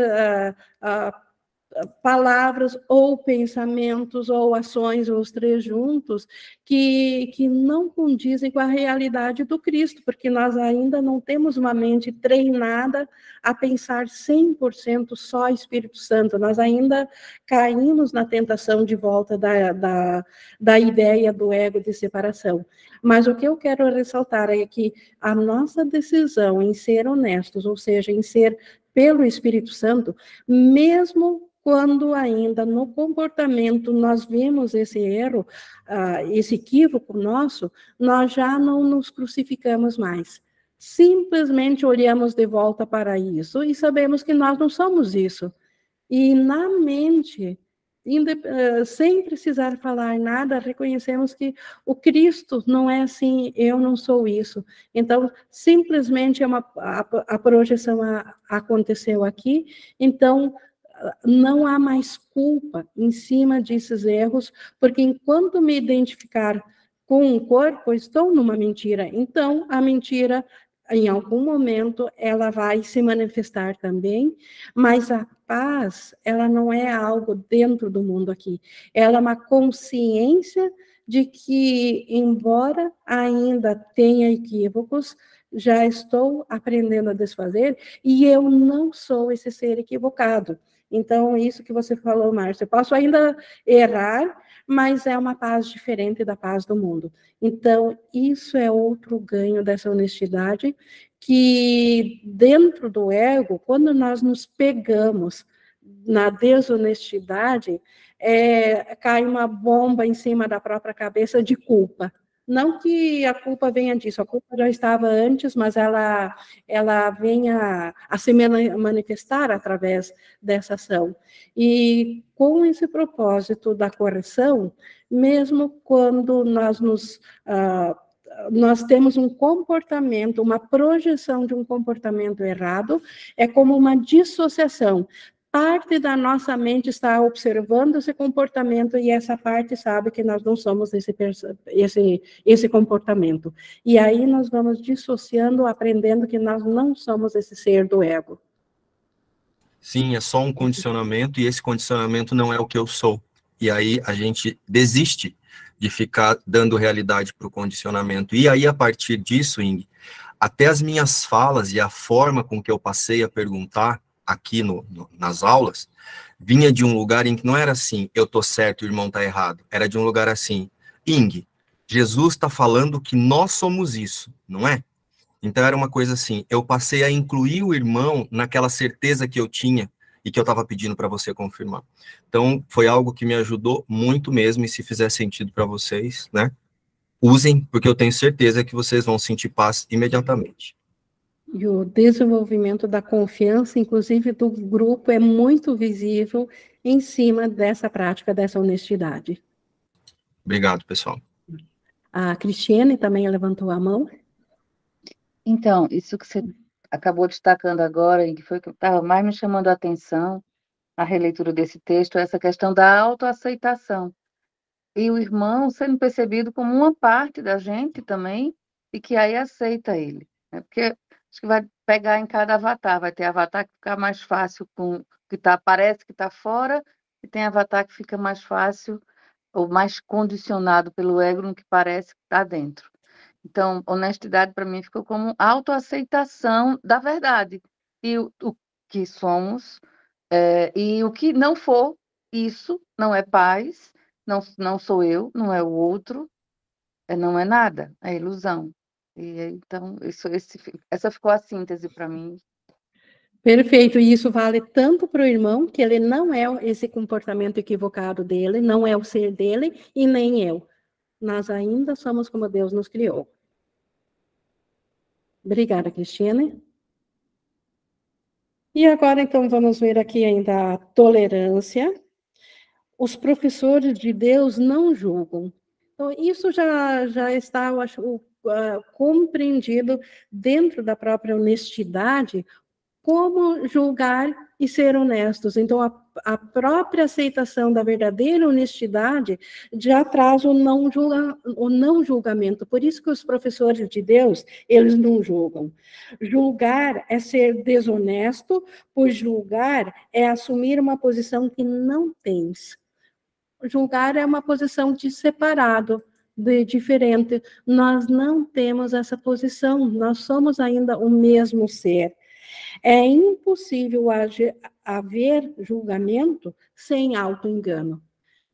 palavras ou pensamentos ou ações, ou os três juntos, que não condizem com a realidade do Cristo, porque nós ainda não temos uma mente treinada a pensar 100% só Espírito Santo, nós ainda caímos na tentação de volta da ideia do ego de separação. Mas o que eu quero ressaltar é que a nossa decisão em ser honestos, ou seja, em ser pelo Espírito Santo, mesmo quando ainda no comportamento nós vemos esse erro, esse equívoco nosso, nós já não nos crucificamos mais. Simplesmente olhamos de volta para isso e sabemos que nós não somos isso. E na mente, sem precisar falar nada, reconhecemos que o Cristo não é assim, eu não sou isso. Então, simplesmente a projeção aconteceu aqui, então não há mais culpa em cima desses erros, porque enquanto me identificar com o corpo, eu estou numa mentira. Então, a mentira, em algum momento, ela vai se manifestar também, mas a paz, ela não é algo dentro do mundo aqui. Ela é uma consciência de que, embora ainda tenha equívocos, já estou aprendendo a desfazer e eu não sou esse ser equivocado. Então, isso que você falou, Márcia, eu posso ainda errar, mas é uma paz diferente da paz do mundo. Então, isso é outro ganho dessa honestidade, que dentro do ego, quando nós nos pegamos na desonestidade, cai uma bomba em cima da própria cabeça de culpa. Não que a culpa venha disso, a culpa já estava antes, mas ela vem a se manifestar através dessa ação. E com esse propósito da correção, mesmo quando nós temos um comportamento, uma projeção de um comportamento errado, é como uma dissociação. Parte da nossa mente está observando esse comportamento e essa parte sabe que nós não somos esse comportamento. E aí nós vamos dissociando, aprendendo que nós não somos esse ser do ego. Sim, é só um condicionamento e esse condicionamento não é o que eu sou. E aí a gente desiste de ficar dando realidade para o condicionamento. E aí, a partir disso, Ing, até as minhas falas e a forma com que eu passei a perguntar aqui nas aulas, vinha de um lugar em que não era assim, eu tô certo, o irmão tá errado. Era de um lugar assim, Ing, Jesus está falando que nós somos isso, não é? Então era uma coisa assim, eu passei a incluir o irmão naquela certeza que eu tinha e que eu estava pedindo para você confirmar. Então foi algo que me ajudou muito mesmo, e se fizer sentido para vocês, né? Usem, porque eu tenho certeza que vocês vão sentir paz imediatamente. E o desenvolvimento da confiança, inclusive do grupo, é muito visível em cima dessa prática, dessa honestidade. Obrigado, pessoal. A Cristiane também levantou a mão. Então, isso que você acabou destacando agora, e que foi o que estava mais me chamando a atenção, a releitura desse texto, é essa questão da autoaceitação. E o irmão sendo percebido como uma parte da gente também, e que aí aceita ele. Né? Porque acho que vai pegar em cada avatar, vai ter avatar que fica mais fácil com que parece que está fora, e tem avatar que fica mais fácil ou mais condicionado pelo ego no que parece que está dentro. Então, honestidade para mim ficou como autoaceitação da verdade. E o que somos, e o que não for, isso não é paz, não sou eu, não é o outro, não é nada, é ilusão. E então, essa ficou a síntese para mim. Perfeito, e isso vale tanto para o irmão, que ele não é esse comportamento equivocado dele, não é o ser dele, e nem eu. Nós ainda somos como Deus nos criou. Obrigada, Cristiane. E agora, então, vamos ver aqui ainda a tolerância. Os professores de Deus não julgam. Então, isso já está, eu acho, compreendido dentro da própria honestidade, como julgar e ser honestos. Então, a própria aceitação da verdadeira honestidade já traz o não julgamento. Por isso que os professores de Deus, eles não julgam. Julgar é ser desonesto, pois julgar é assumir uma posição que não tens. Julgar é uma posição de separado, de diferente. Nós não temos essa posição, nós somos ainda o mesmo ser. É impossível haver julgamento sem auto-engano.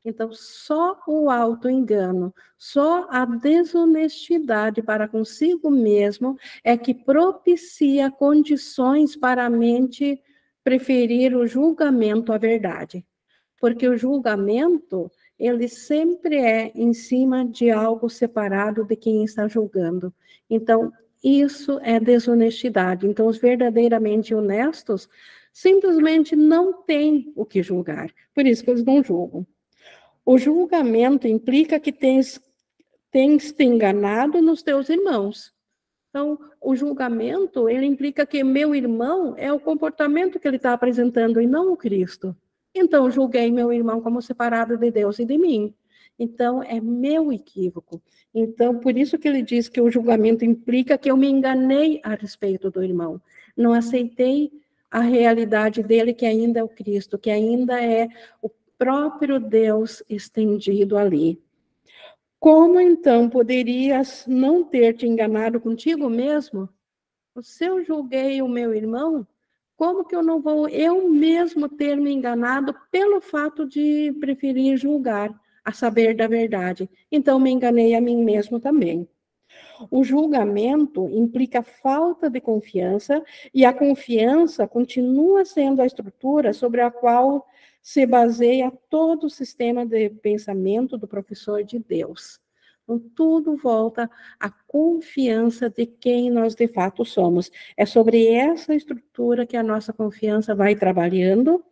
Então, só o auto-engano, só a desonestidade para consigo mesmo é que propicia condições para a mente preferir o julgamento à verdade. Porque o julgamento, ele sempre é em cima de algo separado de quem está julgando. Então, isso é desonestidade. Então, os verdadeiramente honestos simplesmente não têm o que julgar. Por isso que eles não julgam. O julgamento implica que tens te enganado nos teus irmãos. Então, o julgamento, ele implica que meu irmão é o comportamento que ele está apresentando e não o Cristo. Então, julguei meu irmão como separado de Deus e de mim. Então, é meu equívoco. Então, por isso que ele diz que o julgamento implica que eu me enganei a respeito do irmão. Não aceitei a realidade dele, que ainda é o Cristo, que ainda é o próprio Deus estendido ali. Como, então, poderias não ter te enganado contigo mesmo? Se eu julguei o meu irmão, como que eu não vou eu mesmo ter me enganado pelo fato de preferir julgar, a saber da verdade? Então, me enganei a mim mesmo também. O julgamento implica falta de confiança, e a confiança continua sendo a estrutura sobre a qual se baseia todo o sistema de pensamento do professor de Deus. Então, tudo volta à confiança de quem nós de fato somos. É sobre essa estrutura que a nossa confiança vai trabalhando,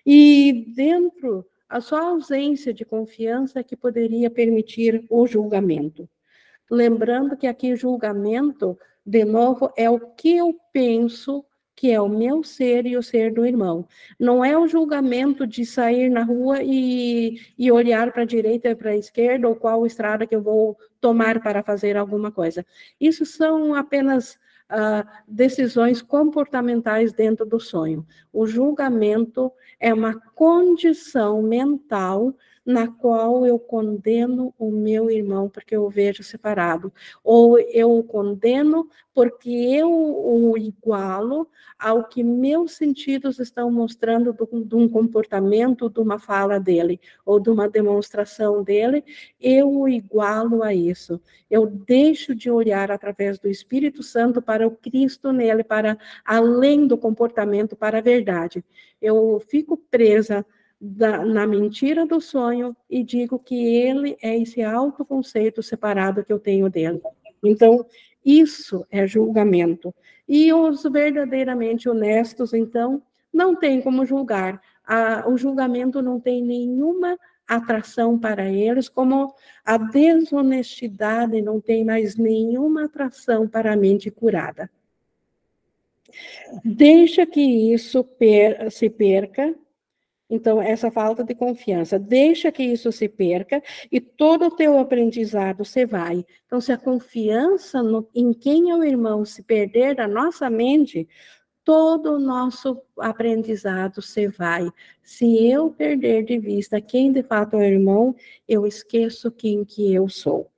e dentro, a só ausência de confiança que poderia permitir o julgamento. Lembrando que aqui julgamento, de novo, é o que eu penso que é o meu ser e o ser do irmão. Não é o julgamento de sair na rua e olhar para a direita e para a esquerda, ou qual estrada que eu vou tomar para fazer alguma coisa. Isso são apenas decisões comportamentais dentro do sonho. O julgamento é uma condição mental na qual eu condeno o meu irmão porque eu o vejo separado, ou eu o condeno porque eu o igualo ao que meus sentidos estão mostrando de um comportamento, de uma fala dele, ou de uma demonstração dele, eu o igualo a isso. Eu deixo de olhar através do Espírito Santo para o Cristo nele, para além do comportamento, para a verdade. Eu fico presa na mentira do sonho e digo que ele é esse autoconceito separado que eu tenho dele. Então, isso é julgamento. E os verdadeiramente honestos, então, não tem como julgar. O julgamento não tem nenhuma atração para eles, como a desonestidade não tem mais nenhuma atração para a mente curada. Deixa que isso se perca. Então, essa falta de confiança, deixa que isso se perca e todo o teu aprendizado se vai. Então, se a confiança em quem é o irmão se perder da nossa mente, todo o nosso aprendizado se vai. Se eu perder de vista quem de fato é o irmão, eu esqueço quem que eu sou.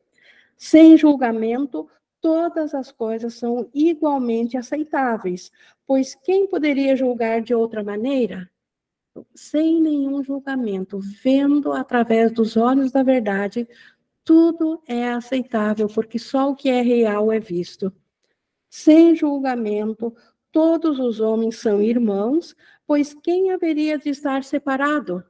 Sem julgamento, todas as coisas são igualmente aceitáveis, pois quem poderia julgar de outra maneira? Sem nenhum julgamento, vendo através dos olhos da verdade, tudo é aceitável, porque só o que é real é visto. Sem julgamento, todos os homens são irmãos, pois quem haveria de estar separado?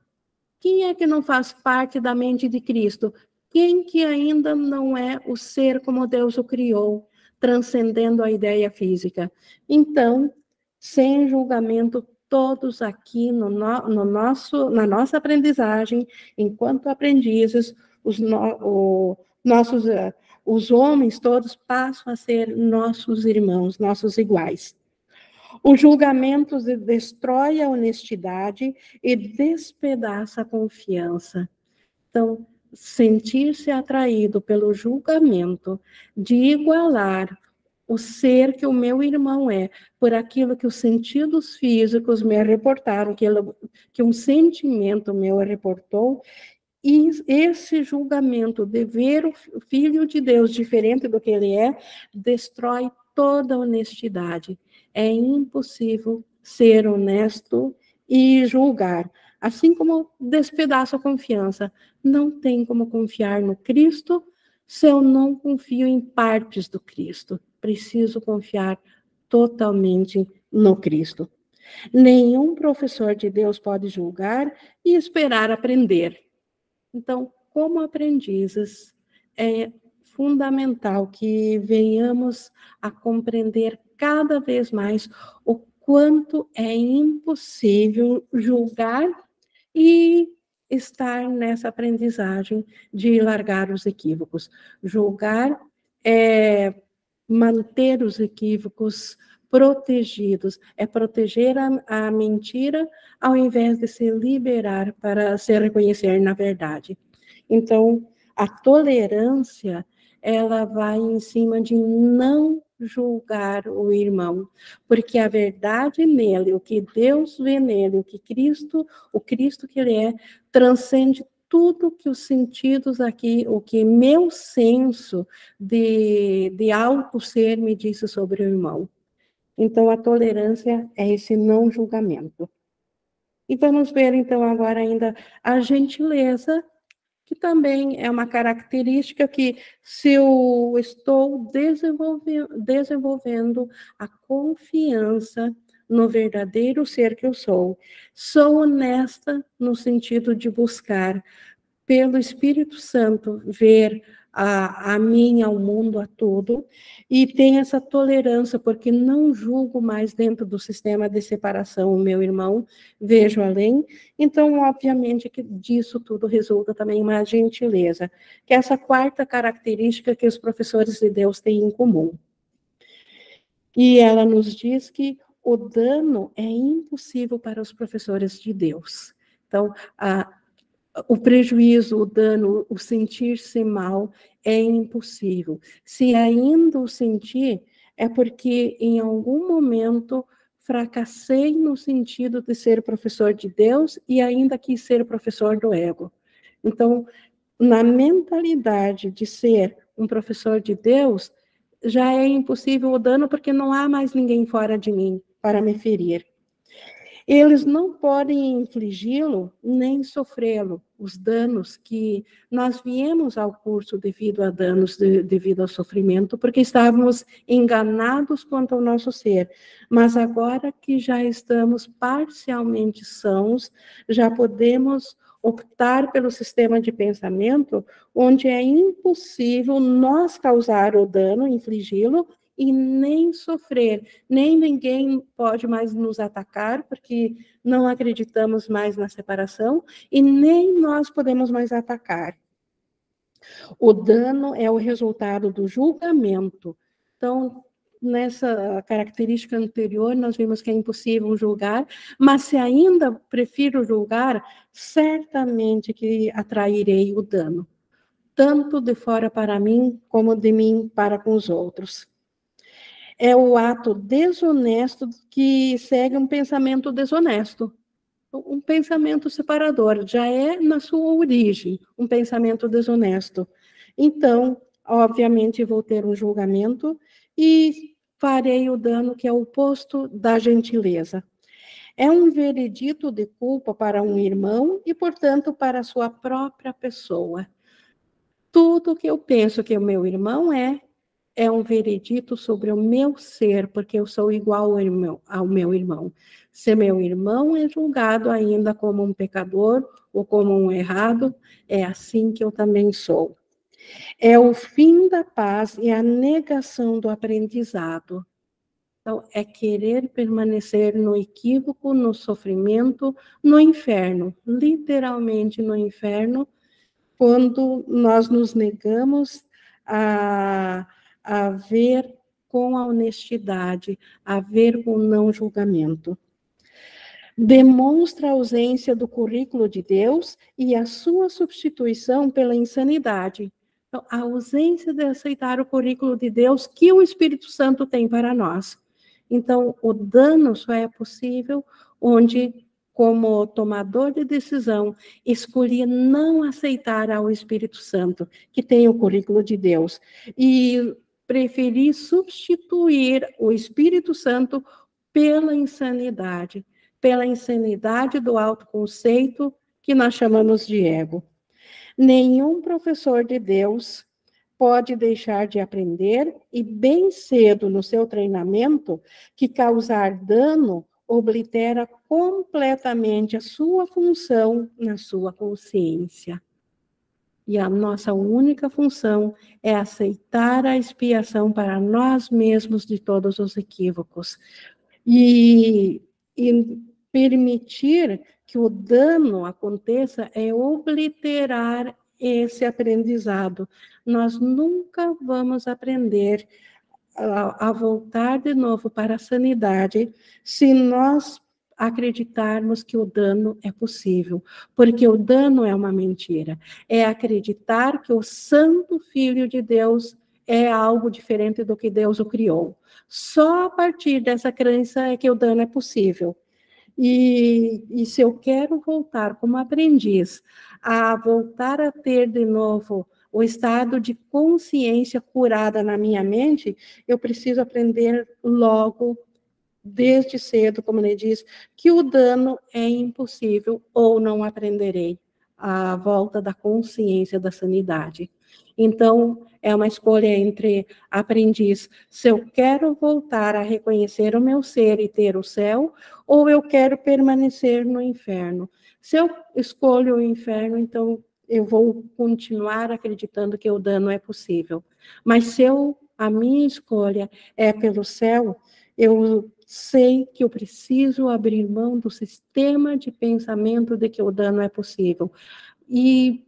Quem é que não faz parte da mente de Cristo? Quem que ainda não é o ser como Deus o criou, transcendendo a ideia física? Então, sem julgamento, todos aqui na nossa aprendizagem, enquanto aprendizes, os homens todos passam a ser nossos irmãos, nossos iguais. O julgamento destrói a honestidade e despedaça a confiança. Então, sentir-se atraído pelo julgamento de igualar o ser que o meu irmão é, por aquilo que os sentidos físicos me reportaram, que um sentimento meu reportou, e esse julgamento de ver o Filho de Deus diferente do que ele é, destrói toda a honestidade. É impossível ser honesto e julgar. Assim como despedaça a confiança. Não tem como confiar no Cristo se eu não confio em partes do Cristo. Preciso confiar totalmente no Cristo. Nenhum professor de Deus pode julgar e esperar aprender. Então, como aprendizes, é fundamental que venhamos a compreender cada vez mais o quanto é impossível julgar e estar nessa aprendizagem de largar os equívocos. Julgar é manter os equívocos protegidos, é proteger a mentira ao invés de se liberar para se reconhecer na verdade. Então, a tolerância, ela vai em cima de não julgar o irmão, porque a verdade nele, o que Deus vê nele, o Cristo que ele é, transcende tudo que os sentidos aqui, o que meu senso de alto ser me disse sobre o irmão. Então, a tolerância é esse não julgamento. E vamos ver, então, agora ainda a gentileza, que também é uma característica que, se eu estou desenvolvendo a confiança no verdadeiro ser que eu sou honesta no sentido de buscar, pelo Espírito Santo, ver a mim, ao mundo, a tudo, e tem essa tolerância, porque não julgo mais dentro do sistema de separação o meu irmão, vejo além. Então, obviamente, que disso tudo resulta também uma gentileza, que é essa quarta característica que os professores de Deus têm em comum. E ela nos diz que o dano é impossível para os professores de Deus. Então, o prejuízo, o dano, o sentir-se mal é impossível. Se ainda o sentir, é porque em algum momento fracassei no sentido de ser professor de Deus e ainda quis ser professor do ego. Então, na mentalidade de ser um professor de Deus, já é impossível o dano porque não há mais ninguém fora de mim para me ferir. Eles não podem infligi-lo nem sofrê-lo, os danos que nós viemos ao curso devido a danos, devido ao sofrimento, porque estávamos enganados quanto ao nosso ser. Mas agora que já estamos parcialmente sãos, já podemos optar pelo sistema de pensamento, onde é impossível nós causar o dano, infligi-lo, e nem sofrer, nem ninguém pode mais nos atacar, porque não acreditamos mais na separação, e nem nós podemos mais atacar. O dano é o resultado do julgamento. Então, nessa característica anterior, nós vimos que é impossível julgar, mas se ainda prefiro julgar, certamente que atrairei o dano, tanto de fora para mim, como de mim para com os outros. é o ato desonesto que segue um pensamento desonesto. Um pensamento separador, já é na sua origem um pensamento desonesto. Então, obviamente, vou ter um julgamento e farei o dano que é o oposto da gentileza. É um veredito de culpa para um irmão e, portanto, para a sua própria pessoa. Tudo que eu penso que o meu irmão é um veredito sobre o meu ser, porque eu sou igual ao meu irmão. Se meu irmão é julgado ainda como um pecador ou como um errado, é assim que eu também sou. É o fim da paz e a negação do aprendizado. Então, é querer permanecer no equívoco, no sofrimento, no inferno, literalmente no inferno, quando nós nos negamos a ver com a honestidade, a ver com o não julgamento. Demonstra a ausência do currículo de Deus e a sua substituição pela insanidade. Então, a ausência de aceitar o currículo de Deus que o Espírito Santo tem para nós. Então, o dano só é possível onde, como tomador de decisão, escolhi não aceitar ao Espírito Santo, que tem o currículo de Deus, e preferi substituir o Espírito Santo pela insanidade do autoconceito, que nós chamamos de ego. Nenhum professor de Deus pode deixar de aprender, e bem cedo no seu treinamento, que causar dano oblitera completamente a sua função na sua consciência. E a nossa única função é aceitar a expiação para nós mesmos de todos os equívocos. E permitir que o dano aconteça é obliterar esse aprendizado. Nós nunca vamos aprender a voltar de novo para a sanidade se nós acreditarmos que o dano é possível, porque o dano é uma mentira. É acreditar que o Santo Filho de Deus é algo diferente do que Deus o criou. Só a partir dessa crença é que o dano é possível. E se eu quero voltar como aprendiz, a voltar a ter de novo o estado de consciência curada na minha mente, eu preciso aprender logo, desde cedo, como ele diz, que o dano é impossível ou não aprenderei a volta da consciência da sanidade. Então, é uma escolha entre aprendiz, se eu quero voltar a reconhecer o meu ser e ter o céu, ou eu quero permanecer no inferno. Se eu escolho o inferno, então eu vou continuar acreditando que o dano é possível. Mas se a minha escolha é pelo céu, eu sei que eu preciso abrir mão do sistema de pensamento de que o dano é possível. E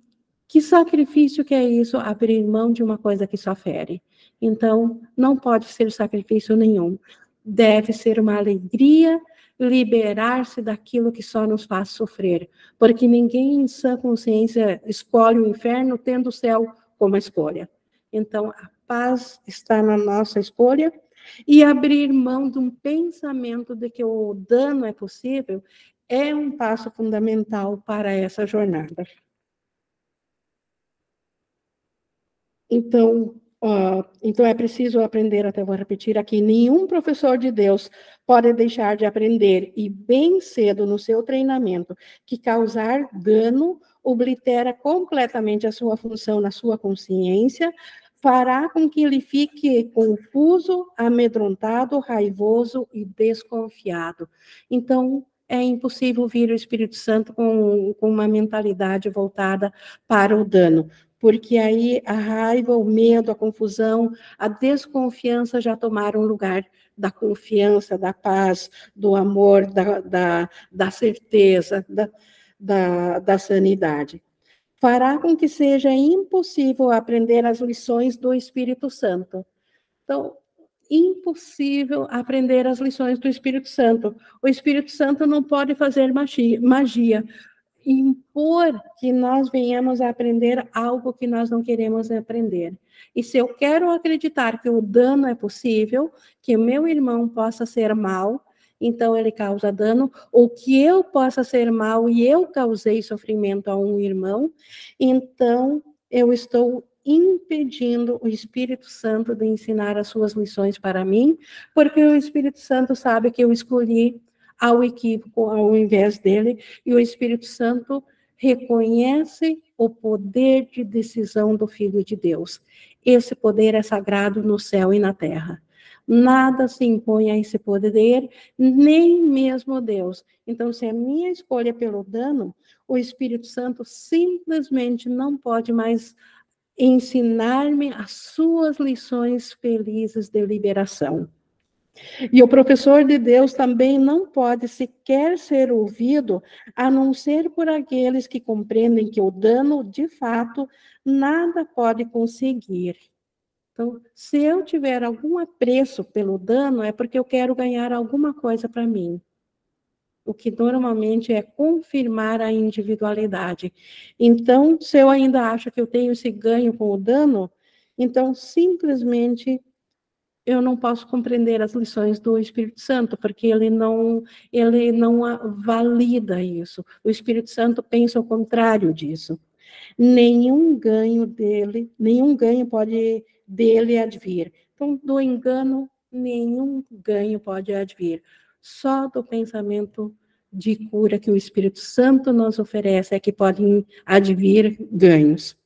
que sacrifício que é isso, abrir mão de uma coisa que só fere? Então, não pode ser sacrifício nenhum. Deve ser uma alegria liberar-se daquilo que só nos faz sofrer. Porque ninguém em sã consciência escolhe o inferno tendo o céu como escolha. Então, a paz está na nossa escolha, e abrir mão de um pensamento de que o dano é possível é um passo fundamental para essa jornada. Então, é preciso aprender, até vou repetir aqui, nenhum professor de Deus pode deixar de aprender, e bem cedo no seu treinamento, que causar dano oblitera completamente a sua função na sua consciência, fará com que ele fique confuso, amedrontado, raivoso e desconfiado. Então, é impossível vir o Espírito Santo com uma mentalidade voltada para o dano, porque aí a raiva, o medo, a confusão, a desconfiança já tomaram lugar da confiança, da paz, do amor, da certeza, da sanidade. Fará com que seja impossível aprender as lições do Espírito Santo. Então, impossível aprender as lições do Espírito Santo. O Espírito Santo não pode fazer magia. impor que nós venhamos a aprender algo que nós não queremos aprender. E se eu quero acreditar que o dano é possível, que o meu irmão possa ser mal, então ele causa dano, ou que eu possa ser mal e eu causei sofrimento a um irmão, então eu estou impedindo o Espírito Santo de ensinar as suas lições para mim, porque o Espírito Santo sabe que eu escolhi ao equívoco ao invés dele, e o Espírito Santo reconhece o poder de decisão do Filho de Deus. Esse poder é sagrado no céu e na terra. Nada se impõe a esse poder, nem mesmo Deus. Então, se é minha escolha pelo dano, o Espírito Santo simplesmente não pode mais ensinar-me as suas lições felizes de liberação. E o professor de Deus também não pode sequer ser ouvido, a não ser por aqueles que compreendem que o dano, de fato, nada pode conseguir. Então, se eu tiver algum apreço pelo dano, é porque eu quero ganhar alguma coisa para mim. O que normalmente é confirmar a individualidade. Então, se eu ainda acho que eu tenho esse ganho com o dano, então simplesmente eu não posso compreender as lições do Espírito Santo, porque ele não valida isso. O Espírito Santo pensa o contrário disso. Nenhum ganho pode dele advir. Então, do engano, nenhum ganho pode advir. Só do pensamento de cura que o Espírito Santo nos oferece é que podem advir ganhos.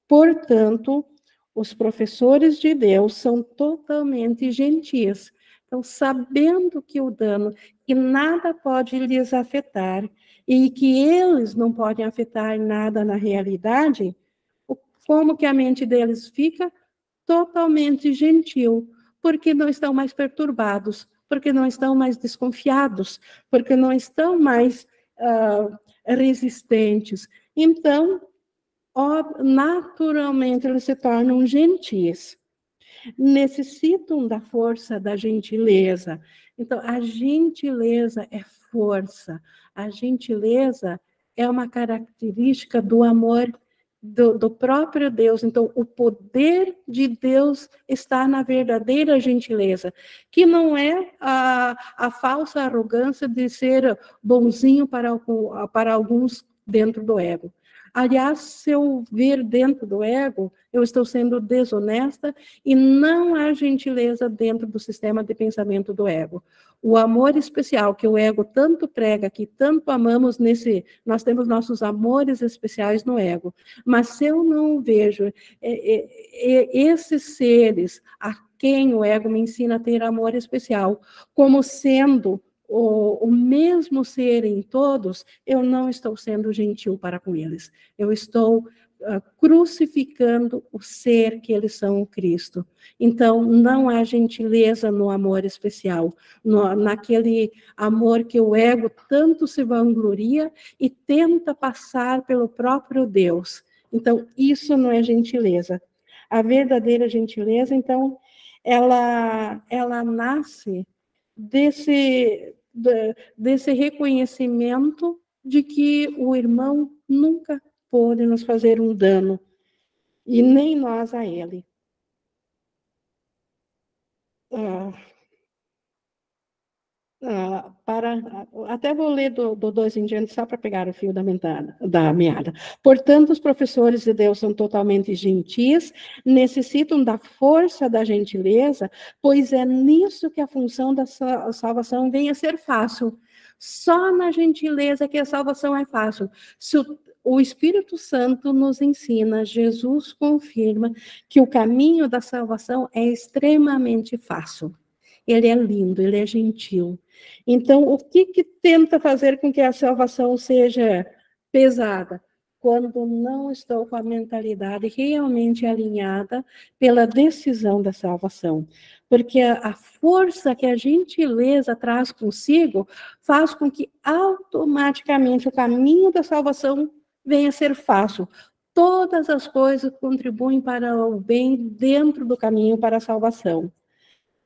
Portanto, os professores de Deus são totalmente gentis. Então, sabendo que o dano, que nada pode lhes afetar, e que eles não podem afetar nada na realidade, como que a mente deles fica? Totalmente gentil, porque não estão mais perturbados, porque não estão mais desconfiados, porque não estão mais resistentes. Então, naturalmente, eles se tornam gentis. Necessitam da força da gentileza. Então, a gentileza é força. A gentileza é uma característica do amor do próprio Deus. Então, o poder de Deus está na verdadeira gentileza, que não é a falsa arrogância de ser bonzinho para alguns dentro do ego. Aliás, se eu vir dentro do ego, eu estou sendo desonesta e não há gentileza dentro do sistema de pensamento do ego. O amor especial que o ego tanto prega, que tanto amamos nós temos nossos amores especiais no ego. Mas se eu não vejo esses seres a quem o ego me ensina a ter amor especial, como sendo o mesmo ser em todos, eu não estou sendo gentil para com eles. Eu estou crucificando o ser que eles são, o Cristo. Então, não há gentileza no amor especial, naquele amor que o ego tanto se vangloria e tenta passar pelo próprio Deus. Então, isso não é gentileza. A verdadeira gentileza, então, ela nasce desse reconhecimento de que o irmão nunca pôde nos fazer um dano, e nem nós a ele. Até vou ler do 2 em diante, só para pegar o fio da meada. Portanto, os professores de Deus são totalmente gentis, necessitam da força da gentileza, pois é nisso que a função da salvação vem a ser fácil. Só na gentileza que a salvação é fácil. Se o Espírito Santo nos ensina, Jesus confirma que o caminho da salvação é extremamente fácil. Ele é lindo, ele é gentil. Então, o que tenta fazer com que a salvação seja pesada? Quando não estou com a mentalidade realmente alinhada pela decisão da salvação. Porque a força que a gentileza traz consigo faz com que automaticamente o caminho da salvação venha a ser fácil. Todas as coisas contribuem para o bem dentro do caminho para a salvação.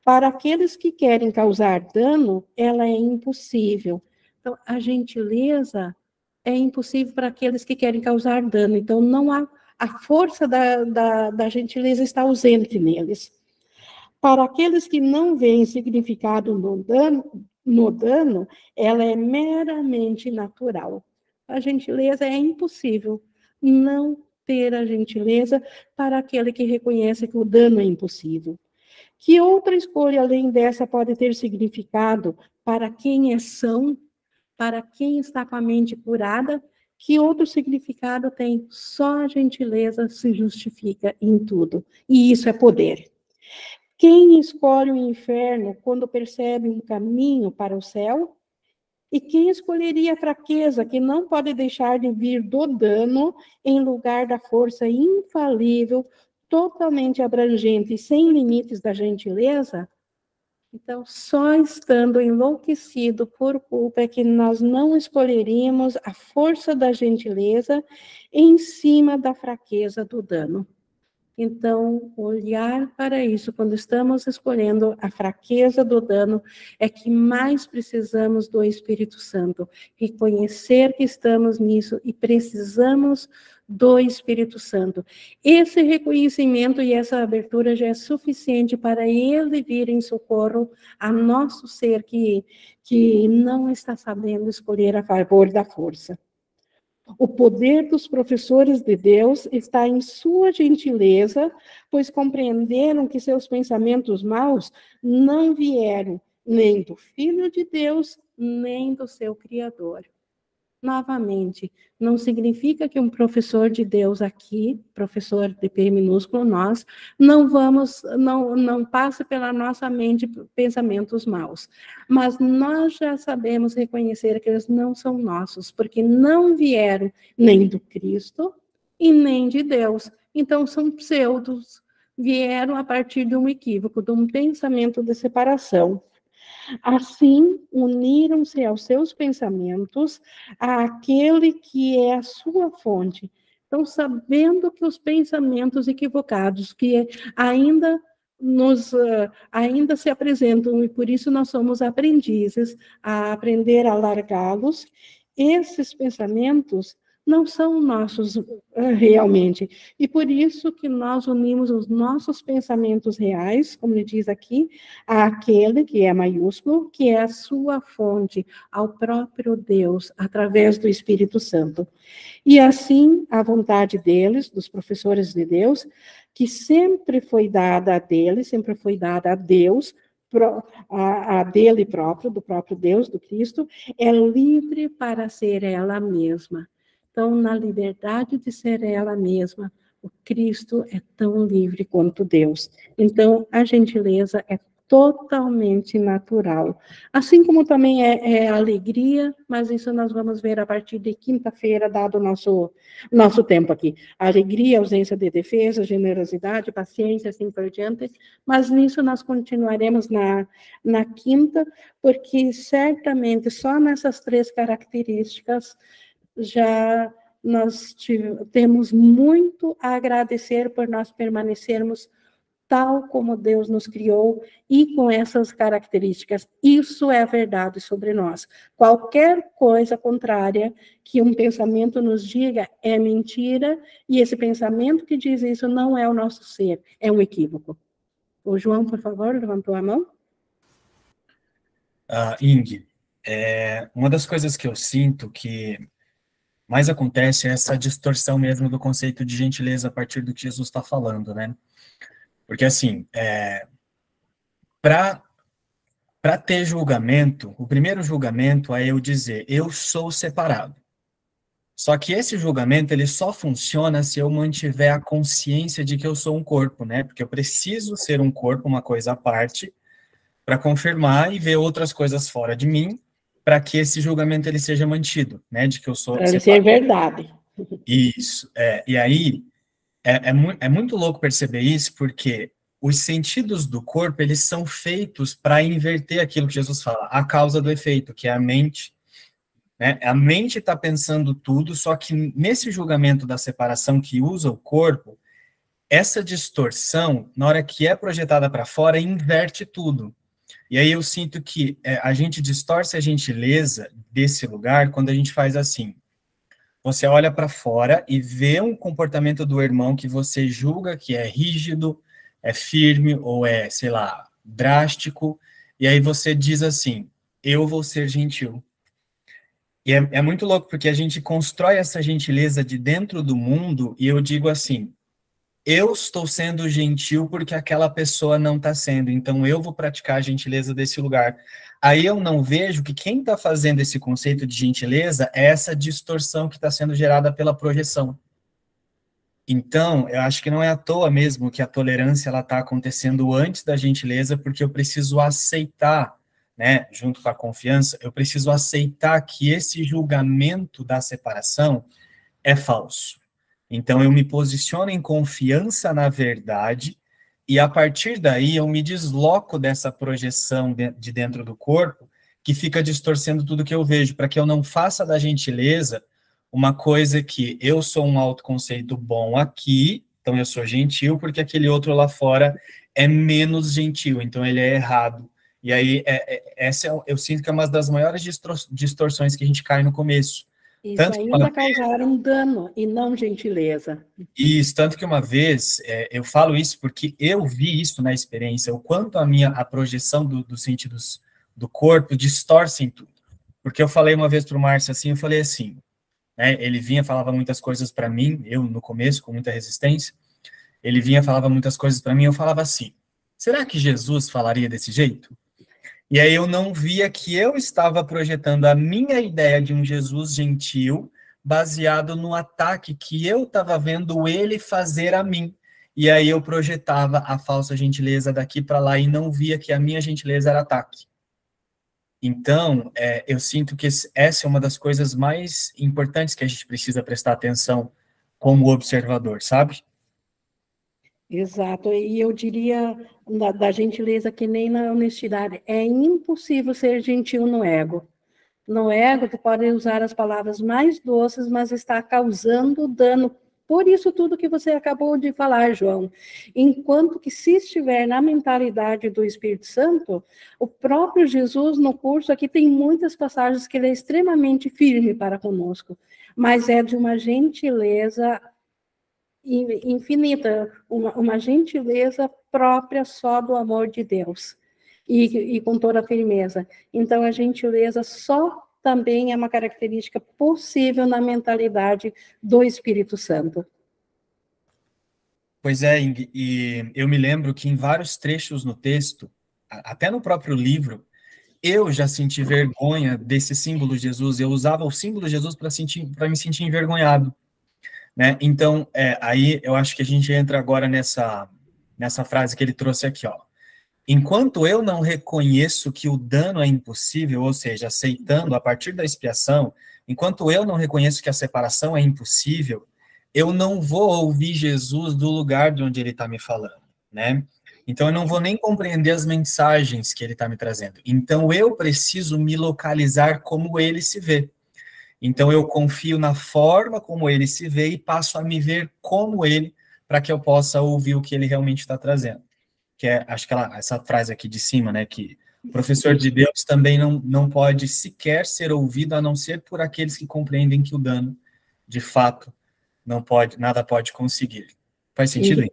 Para aqueles que querem causar dano, ela é impossível. Então, a gentileza é impossível para aqueles que querem causar dano. Então, não há, a força da gentileza está ausente neles. Para aqueles que não veem significado no dano, ela é meramente natural. A gentileza é impossível não ter a gentileza para aquele que reconhece que o dano é impossível. Que outra escolha além dessa pode ter significado para quem é são, para quem está com a mente curada? Que outro significado tem? Só a gentileza se justifica em tudo. E isso é poder. Quem escolhe o inferno quando percebe um caminho para o céu? E quem escolheria a fraqueza, que não pode deixar de vir do dano, em lugar da força infalível, totalmente abrangente e sem limites da gentileza? Então, só estando enlouquecido por culpa é que nós não escolheríamos a força da gentileza em cima da fraqueza do dano. Então, olhar para isso, quando estamos escolhendo a fraqueza do dano, é que mais precisamos do Espírito Santo. Reconhecer que estamos nisso e precisamos do Espírito Santo. Esse reconhecimento e essa abertura já é suficiente para ele vir em socorro a nosso ser que não está sabendo escolher a favor da força. O poder dos professores de Deus está em sua gentileza, pois compreenderam que seus pensamentos maus não vieram nem do Filho de Deus, nem do seu Criador. Novamente, não significa que um professor de Deus aqui, professor de P minúsculo, nós, não passe pela nossa mente pensamentos maus. Mas nós já sabemos reconhecer que eles não são nossos, porque não vieram nem do Cristo e nem de Deus. Então, são pseudos, vieram a partir de um equívoco, de um pensamento de separação. Assim, uniram-se aos seus pensamentos àquele que é a sua fonte. Então, sabendo que os pensamentos equivocados, que ainda se apresentam, e por isso nós somos aprendizes a aprender a largá-los, esses pensamentos não são nossos realmente. E por isso que nós unimos os nossos pensamentos reais, como ele diz aqui, àquele que é maiúsculo, que é a sua fonte, ao próprio Deus, através do Espírito Santo. E assim, a vontade deles, dos professores de Deus, que sempre foi dada a deles, sempre foi dada a Deus, a dele próprio, do próprio Deus, do Cristo, é livre para ser ela mesma. Então, na liberdade de ser ela mesma, o Cristo é tão livre quanto Deus. Então, a gentileza é totalmente natural. Assim como também é a alegria, mas isso nós vamos ver a partir de quinta-feira, dado o nosso tempo aqui. A alegria, ausência de defesa, generosidade, paciência, assim por diante, mas nisso nós continuaremos na quinta, porque certamente só nessas 3 características já nós temos muito a agradecer por nós permanecermos tal como Deus nos criou e com essas características. Isso é a verdade sobre nós. Qualquer coisa contrária que um pensamento nos diga é mentira, e esse pensamento que diz isso não é o nosso ser, é um equívoco. O João, por favor, levantou a mão. Ing, uma das coisas que eu sinto que mais acontece é essa distorção mesmo do conceito de gentileza a partir do que Jesus está falando, né? Porque, assim, para ter julgamento, o primeiro julgamento é eu dizer, eu sou separado. Só que esse julgamento, ele só funciona se eu mantiver a consciência de que eu sou um corpo, né? Porque eu preciso ser um corpo, uma coisa à parte, para confirmar e ver outras coisas fora de mim, para que esse julgamento ele seja mantido, né? De que eu sou separado. Para ser verdade. Isso, e aí é muito louco perceber isso, porque os sentidos do corpo, eles são feitos para inverter aquilo que Jesus fala, a causa do efeito, que é a mente, né? A mente está pensando tudo, só que nesse julgamento da separação que usa o corpo, essa distorção, na hora que é projetada para fora, inverte tudo. E aí eu sinto que a gente distorce a gentileza desse lugar quando a gente faz assim, Você olha para fora e vê um comportamento do irmão que você julga que é rígido, é firme ou é, sei lá, drástico, e aí você diz assim: eu vou ser gentil. E é muito louco, porque a gente constrói essa gentileza de dentro do mundo, e eu digo assim: eu estou sendo gentil porque aquela pessoa não está sendo, então eu vou praticar a gentileza desse lugar. Aí eu não vejo que quem está fazendo esse conceito de gentileza é essa distorção que está sendo gerada pela projeção. Então, eu acho que não é à toa mesmo que a tolerância ela está acontecendo antes da gentileza, porque eu preciso aceitar, né, junto com a confiança, eu preciso aceitar que esse julgamento da separação é falso. Então, eu me posiciono em confiança na verdade, e a partir daí eu me desloco dessa projeção de dentro do corpo, que fica distorcendo tudo que eu vejo, para que eu não faça da gentileza uma coisa que eu sou um autoconceito bom aqui, então eu sou gentil, porque aquele outro lá fora é menos gentil, então ele é errado. E aí, eu sinto que é uma das maiores distorções que a gente cai no começo. Isso ainda causar um dano e não gentileza. Isso, tanto que uma vez, eu falo isso porque eu vi isso na experiência, o quanto a projeção dos sentidos do corpo distorcem tudo. Porque eu falei uma vez para o Márcio assim, eu falei assim, né, ele vinha, falava muitas coisas para mim, eu no começo, com muita resistência, ele vinha, falava muitas coisas para mim, eu falava assim, será que Jesus falaria desse jeito? E aí eu não via que eu estava projetando a minha ideia de um Jesus gentil baseado no ataque que eu estava vendo ele fazer a mim. E aí eu projetava a falsa gentileza daqui para lá e não via que a minha gentileza era ataque. Então, eu sinto que essa é uma das coisas mais importantes que a gente precisa prestar atenção como observador, sabe? Exato, e eu diria da gentileza que nem na honestidade. É impossível ser gentil no ego. No ego, tu pode usar as palavras mais doces, mas está causando dano. Por isso tudo que você acabou de falar, João. Enquanto que se estiver na mentalidade do Espírito Santo, o próprio Jesus no curso aqui tem muitas passagens que ele é extremamente firme para conosco, mas é de uma gentileza infinita, uma gentileza própria só do amor de Deus, e com toda a firmeza. Então, a gentileza só também é uma característica possível na mentalidade do Espírito Santo. Pois é, Ing, e eu me lembro que em vários trechos no texto, até no próprio livro, eu já senti vergonha desse símbolo de Jesus, eu usava o símbolo de Jesus para me sentir envergonhado. Né? Então, aí eu acho que a gente entra agora nessa frase que ele trouxe aqui, ó. Enquanto eu não reconheço que o dano é impossível, ou seja, aceitando a partir da expiação, enquanto eu não reconheço que a separação é impossível, eu não vou ouvir Jesus do lugar de onde ele está me falando, né? Então, eu não vou nem compreender as mensagens que ele está me trazendo. Então, eu preciso me localizar como ele se vê. Então, eu confio na forma como ele se vê e passo a me ver como ele, para que eu possa ouvir o que ele realmente está trazendo. Que é, acho que essa frase aqui de cima, né, que o professor de Deus também não pode sequer ser ouvido, a não ser por aqueles que compreendem que o dano, de fato, nada pode conseguir. Faz sentido?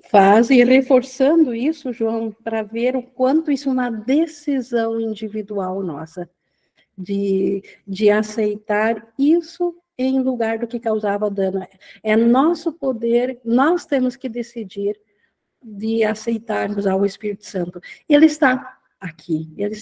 Faz, e reforçando isso, João, para ver o quanto isso é uma decisão individual nossa, de aceitar isso em lugar do que causava dano. É nosso poder, nós temos que decidir de aceitarmos ao Espírito Santo. Ele está aqui, ele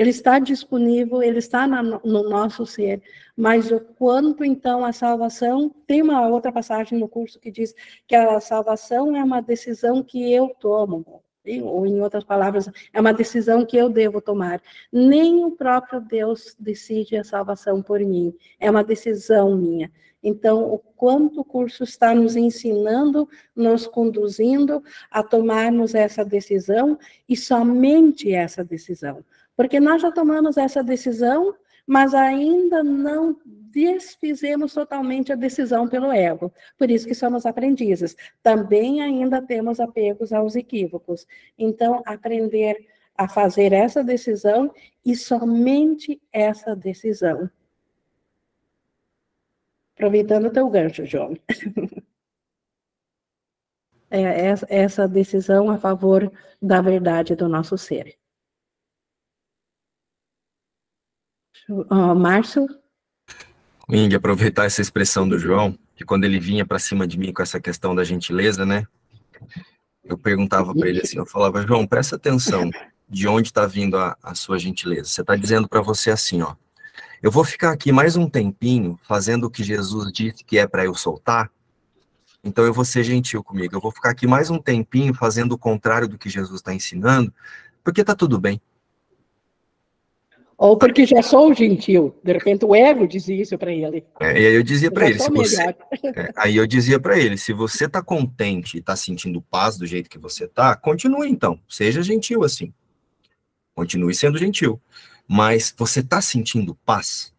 está disponível, ele está no nosso ser, mas o quanto, então, a salvação, tem uma outra passagem no curso que diz que a salvação é uma decisão que eu tomo, ou em outras palavras, é uma decisão que eu devo tomar. Nem o próprio Deus decide a salvação por mim, é uma decisão minha. Então, o quanto o curso está nos ensinando, nos conduzindo a tomarmos essa decisão, e somente essa decisão. Porque nós já tomamos essa decisão, mas ainda não desfizemos totalmente a decisão pelo ego. Por isso que somos aprendizes. Também ainda temos apegos aos equívocos. Então, aprender a fazer essa decisão e somente essa decisão. Aproveitando o teu gancho, João. Essa decisão a favor da verdade do nosso ser. Márcio? Ing, aproveitar essa expressão do João, que quando ele vinha para cima de mim com essa questão da gentileza, né? Eu perguntava para ele assim, eu falava, João, presta atenção, de onde está vindo a sua gentileza? Você está dizendo para você assim, ó, eu vou ficar aqui mais um tempinho fazendo o que Jesus disse que é para eu soltar, então eu vou ser gentil comigo. Eu vou ficar aqui mais um tempinho fazendo o contrário do que Jesus está ensinando, porque tá tudo bem. Ou porque já sou gentil. De repente o ego dizia isso para ele. E aí eu dizia para ele, aí eu dizia para ele, se você tá contente e tá sentindo paz do jeito que você tá, continue então, seja gentil assim. Continue sendo gentil. Mas você tá sentindo paz?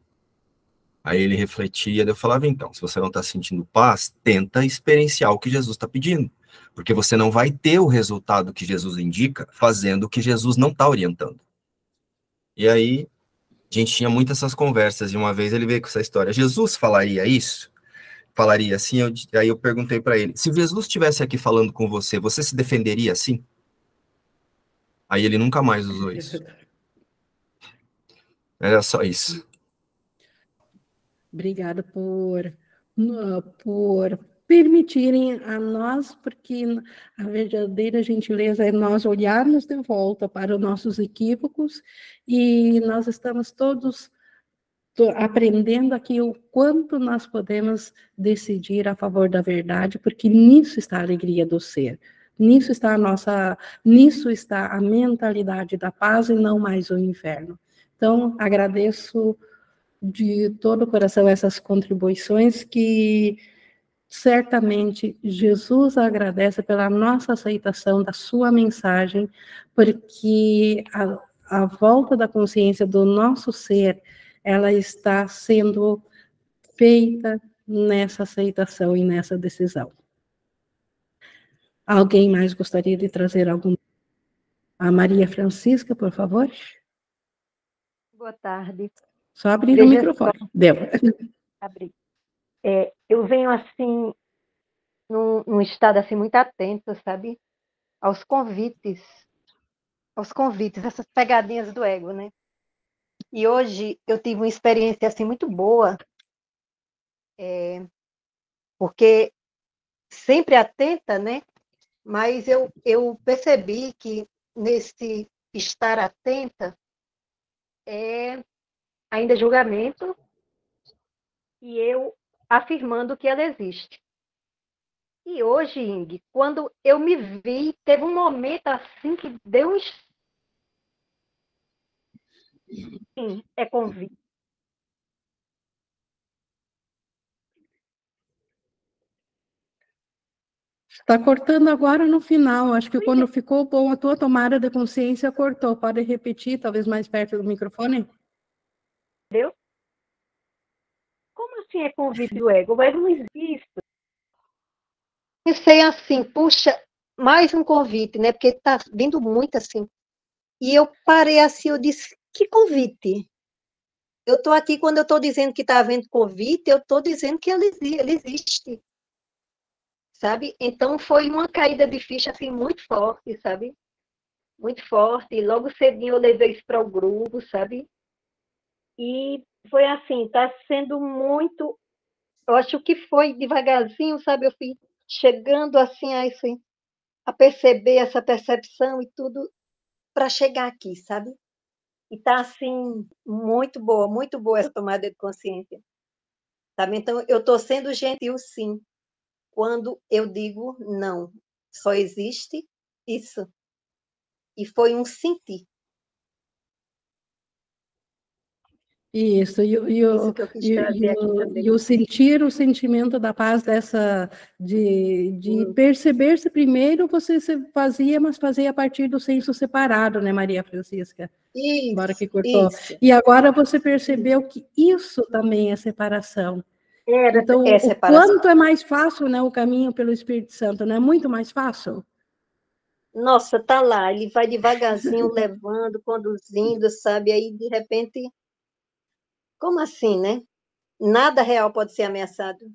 Aí ele refletia, eu falava, então, se você não tá sentindo paz, tenta experienciar o que Jesus está pedindo. Porque você não vai ter o resultado que Jesus indica fazendo o que Jesus não está orientando. E aí, a gente tinha muitas essas conversas, e uma vez ele veio com essa história, Jesus falaria isso? Falaria assim? Aí eu perguntei para ele, se Jesus estivesse aqui falando com você, você se defenderia assim? Aí ele nunca mais usou isso. Era só isso. Obrigada por permitirem a nós, porque a verdadeira gentileza é nós olharmos de volta para os nossos equívocos, e nós estamos todos aprendendo aqui o quanto nós podemos decidir a favor da verdade, porque nisso está a alegria do ser. Nisso está a mentalidade da paz e não mais o inferno. Então, agradeço de todo o coração essas contribuições que certamente Jesus agradece pela nossa aceitação da sua mensagem, porque a volta da consciência do nosso ser, ela está sendo feita nessa aceitação e nessa decisão. Alguém mais gostaria de trazer algum? A Maria Francisca, por favor. Boa tarde. Só abrir o microfone. Deu. Abri. Eu venho assim, num estado assim muito atento, sabe? Aos convites, essas pegadinhas do ego, né? E hoje eu tive uma experiência assim muito boa, porque sempre atenta, né? Mas eu percebi que nesse estar atenta ainda julgamento e eu afirmando que ela existe. E hoje, Ing, quando eu me vi, teve um momento assim que deu um... Sim, é convite. Está cortando agora no final. Acho que quando ficou bom a tua tomada de consciência, cortou. Pode repetir, talvez mais perto do microfone? Entendeu? Como assim é convite do ego? O ego não existe. Pensei assim, puxa, mais um convite, né? Porque está vindo muito assim. E eu parei assim, eu disse, que convite? Eu estou aqui, quando eu estou dizendo que está havendo convite, eu estou dizendo que ele existe. Sabe? Então foi uma caída de ficha assim muito forte, sabe? Muito forte. E logo cedinho eu levei isso para o grupo, sabe? E foi assim, está sendo muito... Eu acho que foi devagarzinho, sabe? Eu fui chegando assim a perceber essa percepção e tudo para chegar aqui, sabe? E está assim muito boa essa tomada de consciência. Sabe? Então eu estou sendo gentil, sim, quando eu digo não. Só existe isso. E foi um sentir. Isso, e o sentir o sentimento da paz de perceber-se primeiro, você se fazia, mas fazia a partir do senso separado, né, Maria Francisca? Isso, agora que cortou. Isso. E agora você percebeu que isso também é separação. Então, separação. O quanto é mais fácil, né, o caminho pelo Espírito Santo, não é muito mais fácil? Nossa, tá lá, ele vai devagarzinho levando, conduzindo, sabe? Aí, de repente, como assim, né? Nada real pode ser ameaçado.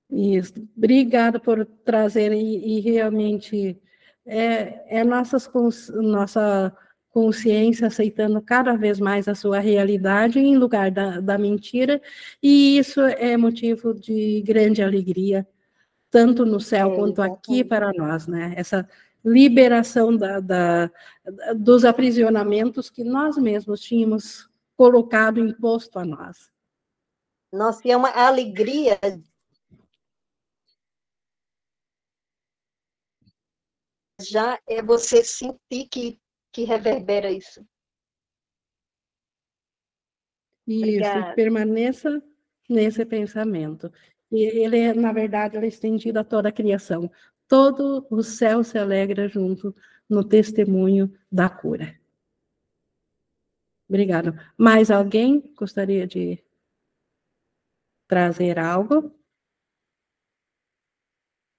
Isso. Obrigada por trazer e realmente nossa consciência aceitando cada vez mais a sua realidade em lugar da mentira, e isso é motivo de grande alegria, tanto no céu quanto aqui para nós, né? Essa liberação dos aprisionamentos que nós mesmos tínhamos colocado, imposto a nós. Nossa, e é uma alegria já é você sentir que reverbera isso. Isso, e permaneça nesse pensamento. E ele, na verdade, ele é estendido a toda a criação. Todo o céu se alegra junto no testemunho da cura. Obrigada. Mais alguém gostaria de trazer algo?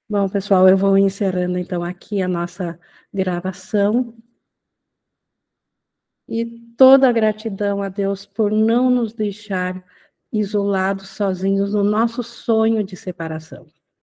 Bom, pessoal, eu vou encerrando então aqui a nossa gravação. E toda a gratidão a Deus por não nos deixar isolados, sozinhos no nosso sonho de separação.